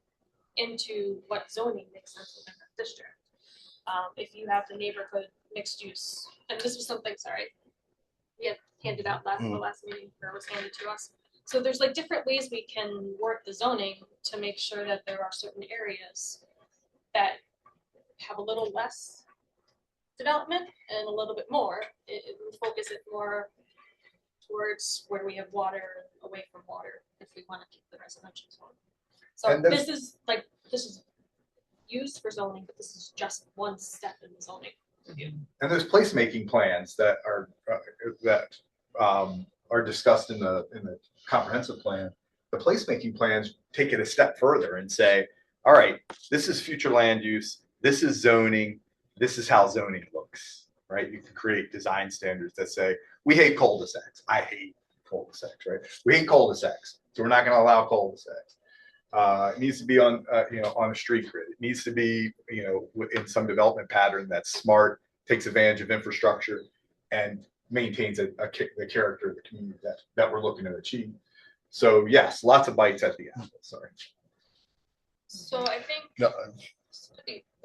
into what zoning makes sense within that district. If you have the neighborhood mixed use, and this was something, sorry, we had handed out the last meeting, or was handed to us. So there's like different ways we can work the zoning to make sure that there are certain areas that have a little less development and a little bit more. It will focus it more towards where we have water, away from water, if we want to keep the residential zone. So this is used for zoning, but this is just one step in the zoning review. And there's placemaking plans that are discussed in the comprehensive plan. The placemaking plans take it a step further and say, all right, this is future land use, this is zoning, this is how zoning looks, right? You can create design standards that say, we hate cul-de-sacs. I hate cul-de-sacs, right? We hate cul-de-sacs, so we're not going to allow cul-de-sacs. It needs to be on a street grid. It needs to be, in some development pattern that's smart, takes advantage of infrastructure, and maintains the character of the community that we're looking to achieve. So yes, lots of bites at the apple. Sorry. So I think. No,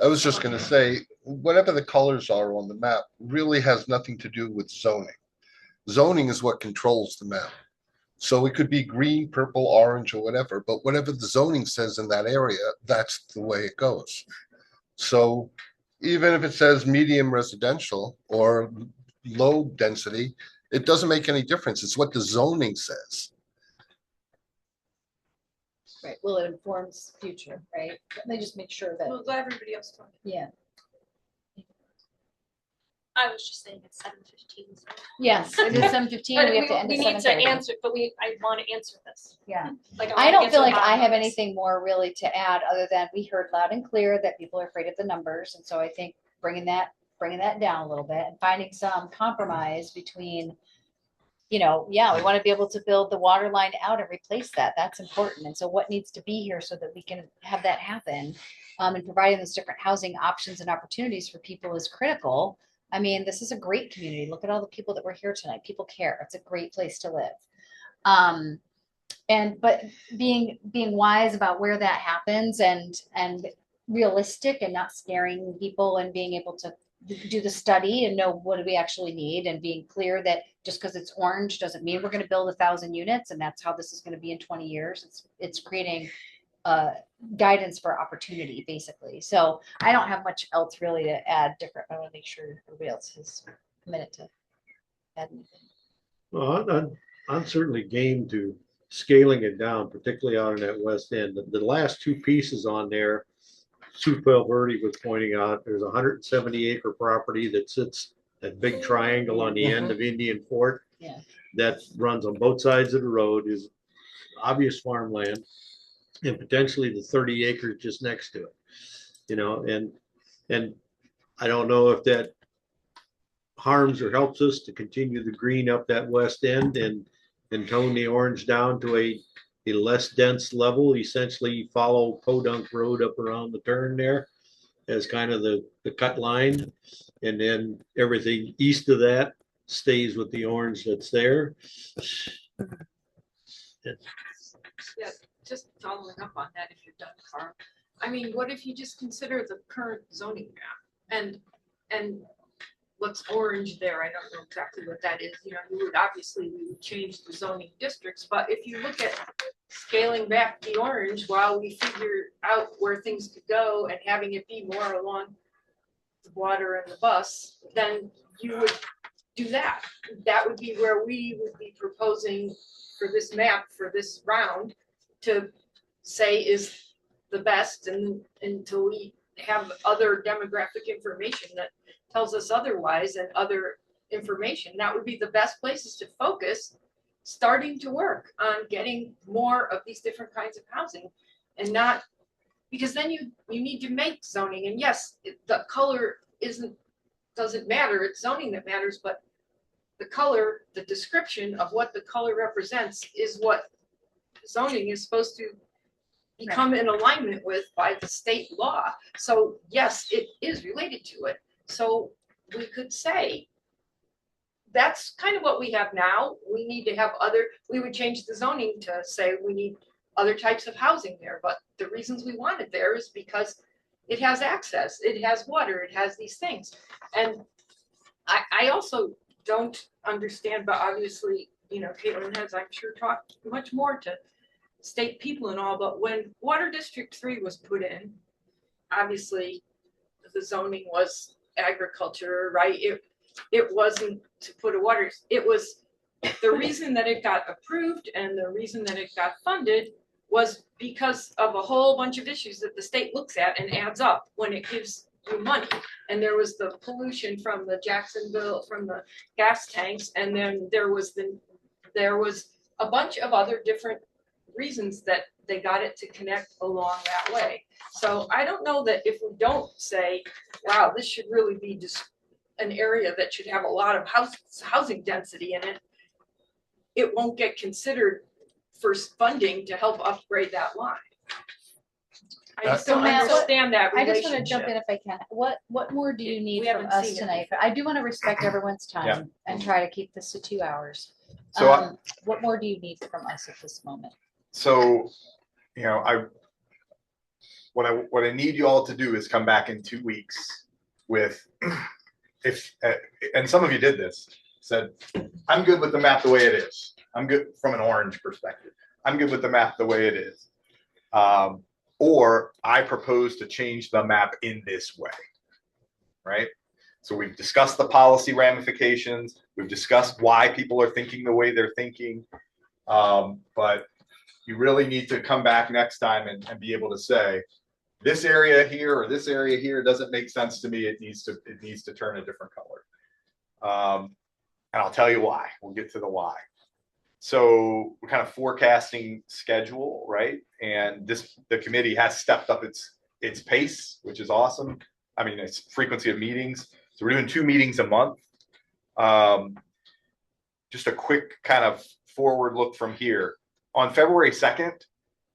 I was just going to say, whatever the colors are on the map really has nothing to do with zoning. Zoning is what controls the map. So it could be green, purple, orange, or whatever, but whatever the zoning says in that area, that's the way it goes. So even if it says medium residential or low density, it doesn't make any difference. It's what the zoning says. Right, well, it informs future, right? They just make sure that. Well, let everybody else talk. Yeah. I was just saying it's 7:15. So. Yes, it is 7:15. We have to end at 7:30. We need to answer, but I want to answer this. Yeah. Like I don't feel like I I have anything more really to add other than we heard loud and clear that people are afraid of the numbers. And so I think bringing that down a little bit and finding some compromise between you know, yeah, we want to be able to build the water line out and replace that. That's important. And so what needs to be here so that we can have that happen? And providing those different housing options and opportunities for people is critical. I mean, this is a great community. Look at all the people that were here tonight. People care. It's a great place to live. But being wise about where that happens and realistic and not scaring people and being able to do the study and know what do we actually need, and being clear that just because it's orange doesn't mean we're going to build 1,000 units and that's how this is going to be in 20 years. It's creating guidance for opportunity, basically. So I don't have much else really to add different. I want to make sure everybody else has a minute to add anything. Well, I'm certainly game to scaling it down, particularly out in that west end. The last two pieces on there, Sue Verde was pointing out, there's a 170-acre property that sits, that big triangle on the end of Indian Fort. Yeah. That runs on both sides of the road, is obvious farmland, and potentially the 30 acres just next to it. You know, and I don't know if that harms or helps us to continue the green up that west end and tone the orange down to a less dense level. Essentially follow Podunk Road up around the turn there as kind of the cut line, and then everything east of that stays with the orange that's there. Yeah, just following up on that, if you're done, Carl. I mean, what if you just consider the current zoning map and what's orange there? I don't know exactly what that is. You know, we would change the zoning districts, but if you look at scaling back the orange while we figure out where things could go and having it be more along the water and the bus, then you would do that. That would be where we would be proposing for this map, for this round, to say is the best, and until we have other demographic information that tells us otherwise, and other information, that would be the best places to focus, starting to work on getting more of these different kinds of housing. And not, because then you need to make zoning, and yes, the color doesn't matter, it's zoning that matters, but the color, the description of what the color represents is what zoning is supposed to become in alignment with by the state law. So yes, it is related to it. So we could say that's kind of what we have now. We need to have we would change the zoning to say we need other types of housing there. But the reasons we want it there is because it has access, it has water, it has these things. And I also don't understand, but obviously, you know, Caitlin has, I'm sure, talked much more to state people and all, but when Water District 3 was put in, obviously the zoning was agriculture, right? It wasn't to put a water, it was the reason that it got approved and the reason that it got funded was because of a whole bunch of issues that the state looks at and adds up when it gives you money. And there was the pollution from the Jacksonville, from the gas tanks, and then there was a bunch of other different reasons that they got it to connect along that way. So I don't know that if we don't say, wow, this should really be just an area that should have a lot of housing density in it, it won't get considered for funding to help upgrade that line. I just don't understand that I relationship. just want to jump in if I can. What more do you need We from haven't us seen it. tonight? But I do want to respect everyone's time Yeah. and try to keep this to 2 hours. So what more do you need from us at this moment? So, you know, what I need you all to do is come back in 2 weeks with, and some of you did this, said, I'm good with the map the way it is. I'm good from an orange perspective. I'm good with the map the way it is. Or I propose to change the map in this way, right? So we've discussed the policy ramifications. We've discussed why people are thinking the way they're thinking. But you really need to come back next time and be able to say, this area here or this area here doesn't make sense to me. It needs to turn a different color. And I'll tell you why. We'll get to the why. So we're kind of forecasting schedule, right? And the committee has stepped up its pace, which is awesome. I mean, its frequency of meetings. So we're doing 2 meetings a month. just a quick kind of forward look from here. On February 2nd,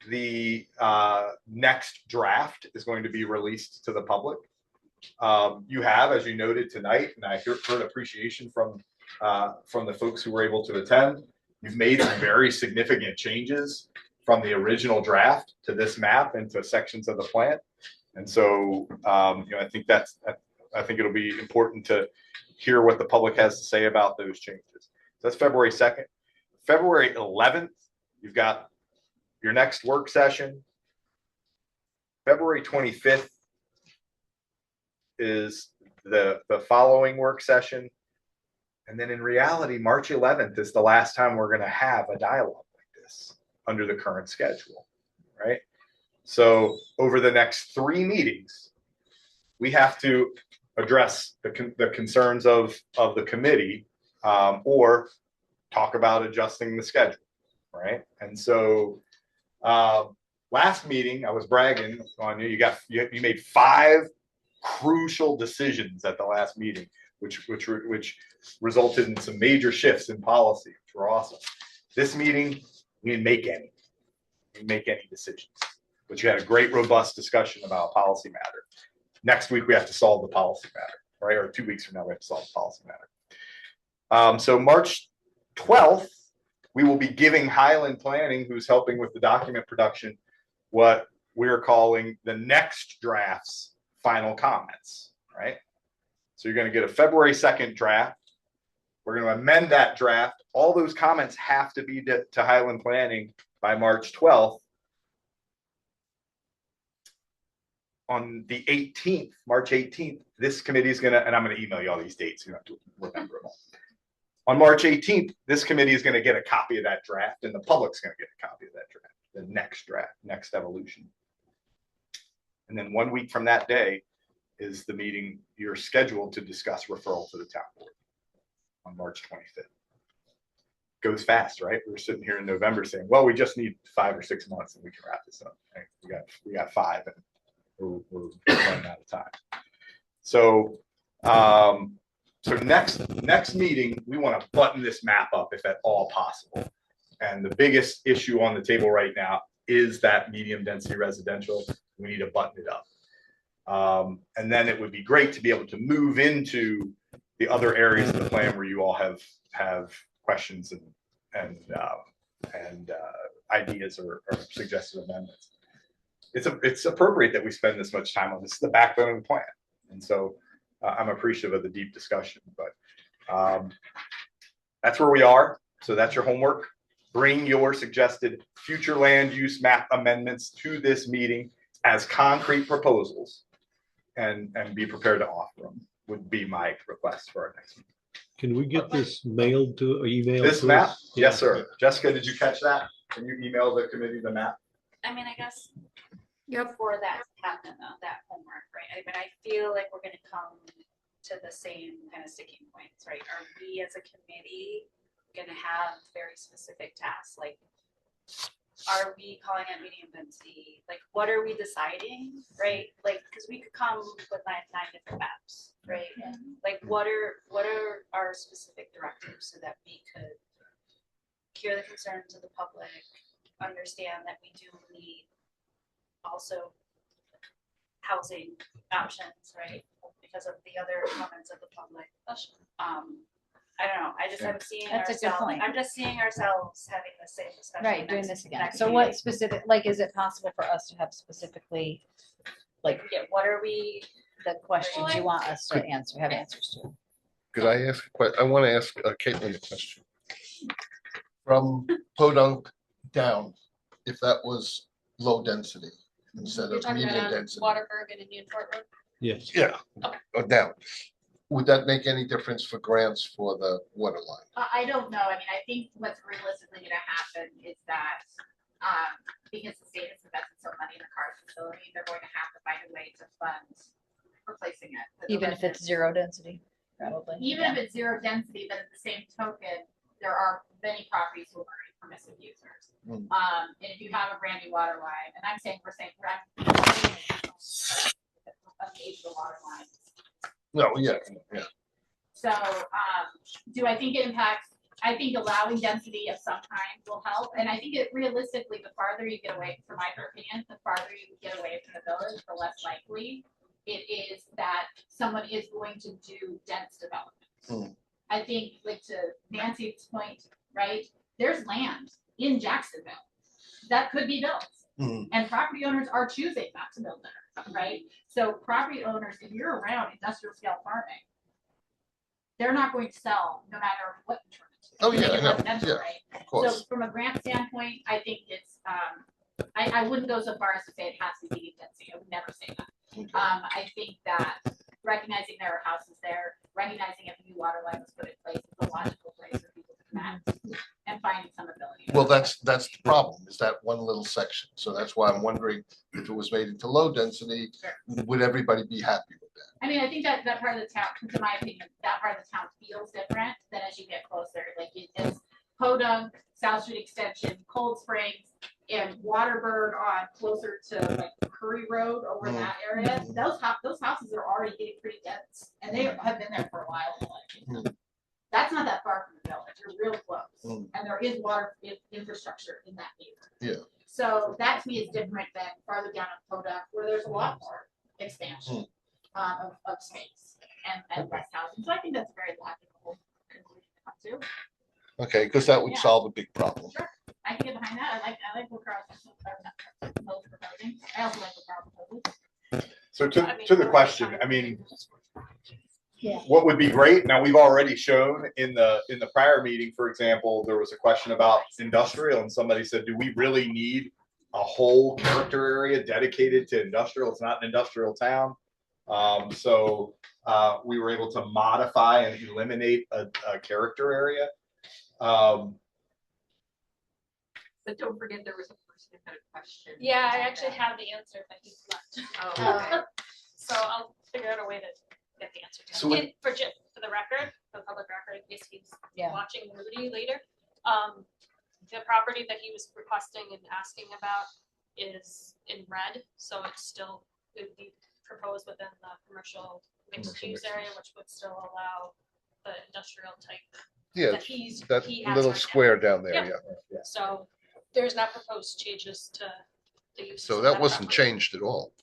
the next draft is going to be released to the public. You have, as you noted tonight, and I heard appreciation from the folks who were able to attend. You've made some very significant changes from the original draft to this map and to sections of the plan. And so, I think I think it'll be important to hear what the public has to say about those changes. So that's February 2nd. February 11th, you've got your next work session. February 25th is the following work session. And then in reality, March 11th is the last time we're going to have a dialogue like this under the current schedule, right? So over the next 3 meetings, we have to address the concerns of the committee or talk about adjusting the schedule, right? And so last meeting, I was bragging on you. You made 5 crucial decisions at the last meeting, which resulted in some major shifts in policy, which were awesome. This meeting, we didn't make any. We didn't make any decisions, but you had a great, robust discussion about a policy matter. Next week, we have to solve the policy matter, right? Or 2 weeks from now, we have to solve the policy matter. So March 12th, we will be giving Highland Planning, who's helping with the document production, what we're calling the next draft's final comments, right? So you're going to get a February 2nd draft. We're going to amend that draft. All those comments have to be to Highland Planning by March 12th. On the 18th, March 18th, this committee is going to, and I'm going to email you all these dates, so you don't have to remember them all. On March 18th, this committee is going to get a copy of that draft, and the public's going to get a copy of that draft, the next draft, next evolution. And then 1 week from that day is the meeting you're scheduled to discuss referral to the town board on March 25th. Goes fast, right? We're sitting here in November saying, well, we just need 5 or 6 months and we can wrap this up. Right? We got 5 and we're running out of time. So next meeting, we want to button this map up if at all possible. And the biggest issue on the table right now is that medium density residential. We need to button it up. And then it would be great to be able to move into the other areas of the plan where you all have questions and ideas or suggested amendments. It's appropriate that we spend this much time on this. This is the backbone of the plan. And so I'm appreciative of the deep discussion, but that's where we are. So that's your homework. Bring your suggested future land use map amendments to this meeting as concrete proposals and be prepared to offer them would be my request for our next meeting. Can we get this mailed to or emailed? This to map? us? Yes, sir. Jessica, did you catch that? Can you email the committee the map? I mean, I guess before that happened, that homework, right? I mean, I feel like we're gonna come to the same kind of sticking points, right? Are we as a committee gonna have very specific tasks? Like, are we calling it medium density? Like, what are we deciding, right? Like, because we could come with nine different maps, right? Like, what are our specific directives so that we could hear the concerns of the public, understand that we do need also housing options, right? Because of the other comments of the public. I don't know. I'm seeing That's a good ourselves. point. I'm just seeing ourselves having the same discussion. Right, doing next- this again. next So what meeting. specific, like, is it possible for us to have specifically, like, Yeah, what are we? the questions you want us to answer, have answers to? Could I ask a question? I want to ask Caitlin a question. From Podunk down, if that was low density instead You're of talking medium about density. Waterberg and Indian Fort Road? Yes. Yeah, or down. Would that make any difference for grants for the water line? I don't know. I mean, I think what's realistically gonna happen is that, because the state has invested so money in the CARS facility, they're going to have to find a way to fund replacing it. for the Even if it's residents. zero density, probably. Even if it's zero density, but at the same token, there are many properties who are already permissive users. Mm. And if you have a brand new water line, and I'm saying we're engage the water lines. No, yeah, yeah. So, do I think it impacts I think allowing density of some kind will help, and I think it realistically, the farther you get away, from my opinion, the farther you get away from the village, the less likely it is that someone is going to do dense development. I think, like to Nancy's point, right, there's land in Jacksonville that could be built. And property owners are choosing not to build there, right? So property owners, if you're around industrial scale farming, they're not going to sell no matter what you turn it to. Oh, yeah, Make it I know. residential, Yeah, right? of course. So from a grant standpoint, I think it's, I wouldn't go so far as to say it has to be density. I would never say that. I think that recognizing there are houses there, recognizing if a new water line was put in place, is a logical place for people to connect and finding some ability. Well, that's the problem, is that one little section. So that's why I'm wondering if it was made into low density, would everybody be happy with that? I mean, I think that part of the town, to my opinion, that part of the town feels different than as you get closer, like it's Podunk, South Street Extension, Cold Springs, and Waterberg on closer to like Curry Road over that area. Those houses are already getting pretty dense, and they have been there for a while. That's not that far from the village. You're real close, and there is water infrastructure in that neighborhood. Yeah. So that to me is different than farther down in Podunk, where there's a lot more expansion of space and less housing. So I think that's a very logical conclusion to come to. Okay, because that would Yeah. solve a big problem. Sure, I can get behind that. I like what Carl's proposing. I also like what Carl proposes. So to the question, I mean, Yeah. what would be great, now we've already shown in the prior meeting, for example, there was a question about industrial and somebody said, do we really need a whole character area dedicated to industrial? It's not an industrial town. So we were able to modify and eliminate a character area. But don't forget, there was a person who had a question. Yeah, I actually have the answer, but he's left. Oh, okay. So I'll figure out a way to get the answer to him. So when- For the record, for the public record, in case he's watching Moody later, the property that he was requesting and asking about is in red, so it's still, it would be proposed within the commercial mixed use area, which would still allow the industrial type. Yeah, that he that has little right now. square down there, Yep. yeah. So there's not proposed changes to the use. So that wasn't changed at all.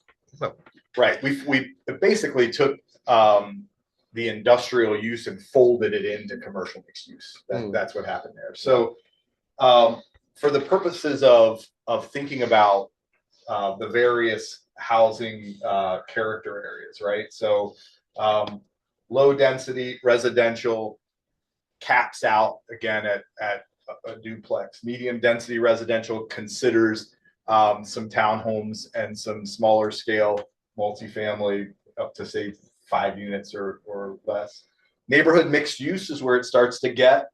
No. Right, we basically took the industrial use and folded it into commercial mixed use. That's what happened there. So for the purposes of thinking about the various housing character areas, right? So low density residential caps out again at a duplex. Medium density residential considers some townhomes and some smaller scale multifamily up to say 5 units or less. Neighborhood mixed use is where it starts to get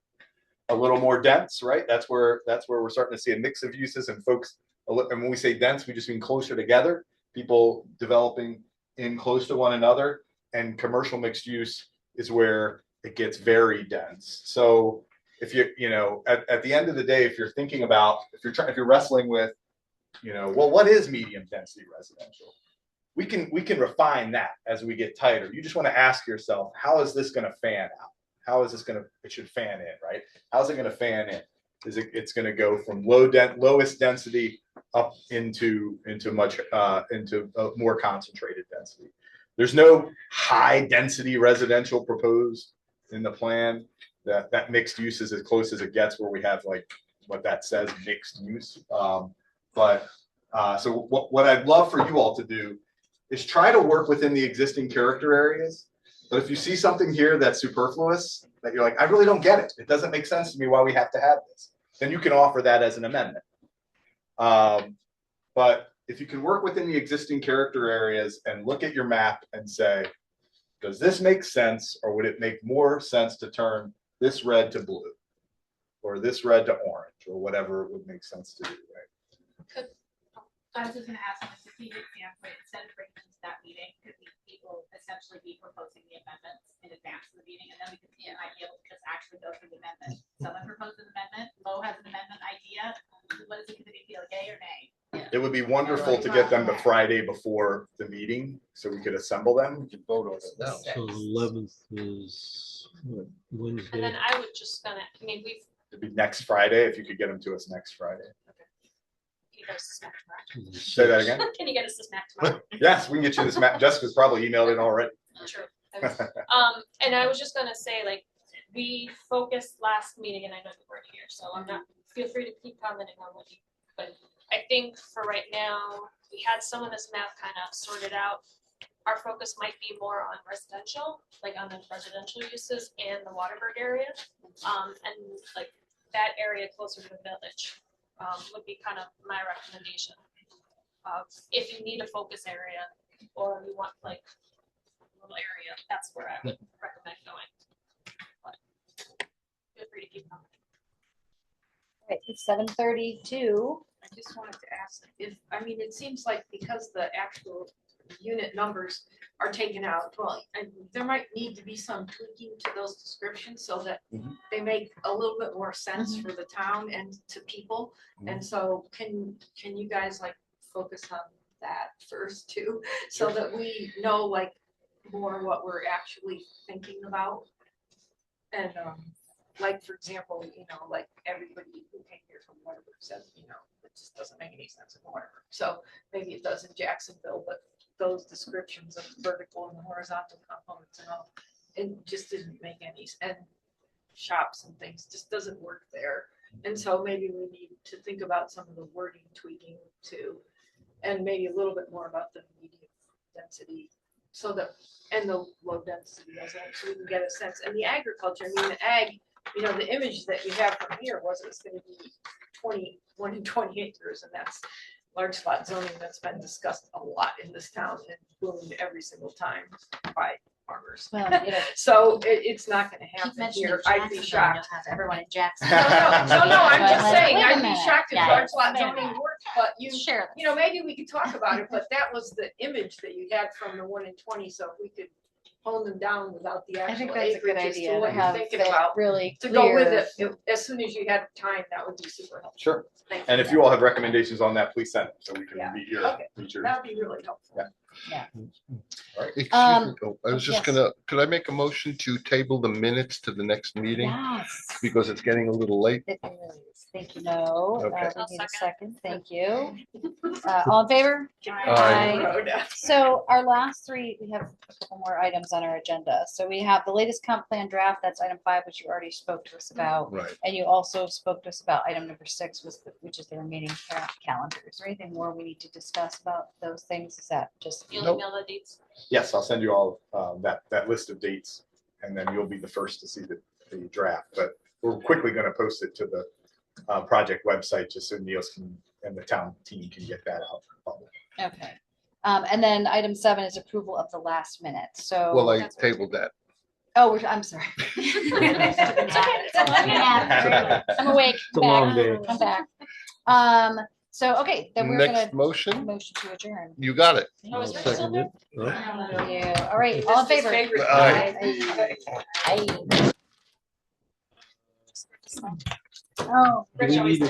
a little more dense, right? That's where we're starting to see a mix of uses and folks. And when we say dense, we just mean closer together. People developing in close to one another. And commercial mixed use is where it gets very dense. So if you know, at the end of the day, if you're thinking about, if you're wrestling with, well, what is medium density residential? We can refine that as we get tighter. You just want to ask yourself, how is this going to fan out? How is this going to, it should fan in, right? How's it going to fan in? It's going to go from lowest density up into a more concentrated density. There's no high density residential proposed in the plan. That mixed use is as close as it gets, where we have like what that says, mixed use. So what I'd love for you all to do is try to work within the existing character areas. But if you see something here that's superfluous, that you're like, I really don't get it. It doesn't make sense to me why we have to have this. Then you can offer that as an amendment. But if you can work within the existing character areas and look at your map and say, does this make sense, or would it make more sense to turn this red to blue or this red to orange or whatever it would make sense to do, right? I was just gonna ask from a strategic standpoint, instead of bringing them to that meeting, could people essentially be proposing the amendments in advance of the meeting, and then we could, might be able to just actually go through the amendment. Someone proposed an amendment, Lo has an amendment idea, what is the committee feel, yay or nay? It would be wonderful to get them the Friday before the meeting, so we could assemble them. We could vote on it now. So 11th is what, And Wednesday? then I would just gonna, I mean, we've, It'd be next Friday, if you could get them to us next Friday. can you get us this map tomorrow? Say that again? Can you get us this map tomorrow? Yes, we can get you this map. Jessica's probably emailed it already. Sure. And I was just gonna say, like, we focused last meeting, and I know you weren't here, so I'm not, feel free to keep commenting on what you, but I think for right now, we had some of this map kind of sorted out. Our focus might be more on residential, like on the residential uses and the Waterberg area. And like that area closer to the village, would be kind of my recommendation. If you need a focus area, or you want like a little area, that's where I would recommend going. But feel free to keep going. Right, it's 7:32. I just wanted to ask if, I mean, it seems like because the actual unit numbers are taken out, well, and there might need to be some tweaking to those descriptions so that they make a little bit more sense for the town and to people. And so can you guys like focus on that first too, so that we know like more what we're actually thinking about? And like, for example, you know, like everybody who came here from Waterbury says, you know, it just doesn't make any sense in Waterbury. So maybe it does in Jacksonville, but those descriptions of vertical and horizontal components and all, it just didn't make any, and shops and things just doesn't work there. And so maybe we need to think about some of the wording tweaking too, and maybe a little bit more about the medium density, so that, and the low density residential, so we can get a sense. And the agriculture, I mean, the ag, you know, the image that you have from here was it's gonna be 21 and 20 acres, and that's large lot zoning that's been discussed a lot in this town and boomed every single time by farmers. Well, you know, So it's not gonna keep happen mentioning here. I'd be Jacksonville, shocked. you'll have everyone in Jackson. No, I'm But just like, saying, wait a I'd be minute. shocked if Yeah, large lot wait a zoning minute. worked, but you, Share you know, maybe we could talk about it, but that was the image that you had from the 1 in 20, so if we could hone them down without the I actual think that's a good acreage as idea to to what you're have thinking it about. really To go with clear. it, as soon as you had time, that would be super helpful. Sure. Thank And if you all have recommendations on that, please send them so we can Yeah. meet your, Okay. meet your. That would be really helpful. Yeah. Yeah. Excuse Um, me, oh, I was just yes. gonna, could I make a motion to table the minutes to the next meeting? Yes. Because it's getting a little late. It is. Thank you, no. Okay. We need a second. Thank you. All in favor? Aye. So our last three, we have a couple more items on our agenda. So we have the latest comp plan draft, that's item 5, which you already spoke to us about. Right. And you also spoke to us about item number 6, which is the remaining calendar. Is there anything more we need to discuss about those things? Is that just? You'll Nope. email the dates. Yes, I'll send you all that list of dates, and then you'll be the first to see the draft. But we're quickly going to post it to the project website just so Niels can and the town team can get that out. Okay. And then item 7 is approval of the last minute. So. Well, I tabled that. Oh, I'm sorry. I'm awake. It's a long day. I'm back. So, okay, then we're gonna. Next motion, Motion to adjourn. you got it. Oh, is I'll Rich still second there? it. Thank you. All right, all in favor? Aye. Aye. Oh. Do we need to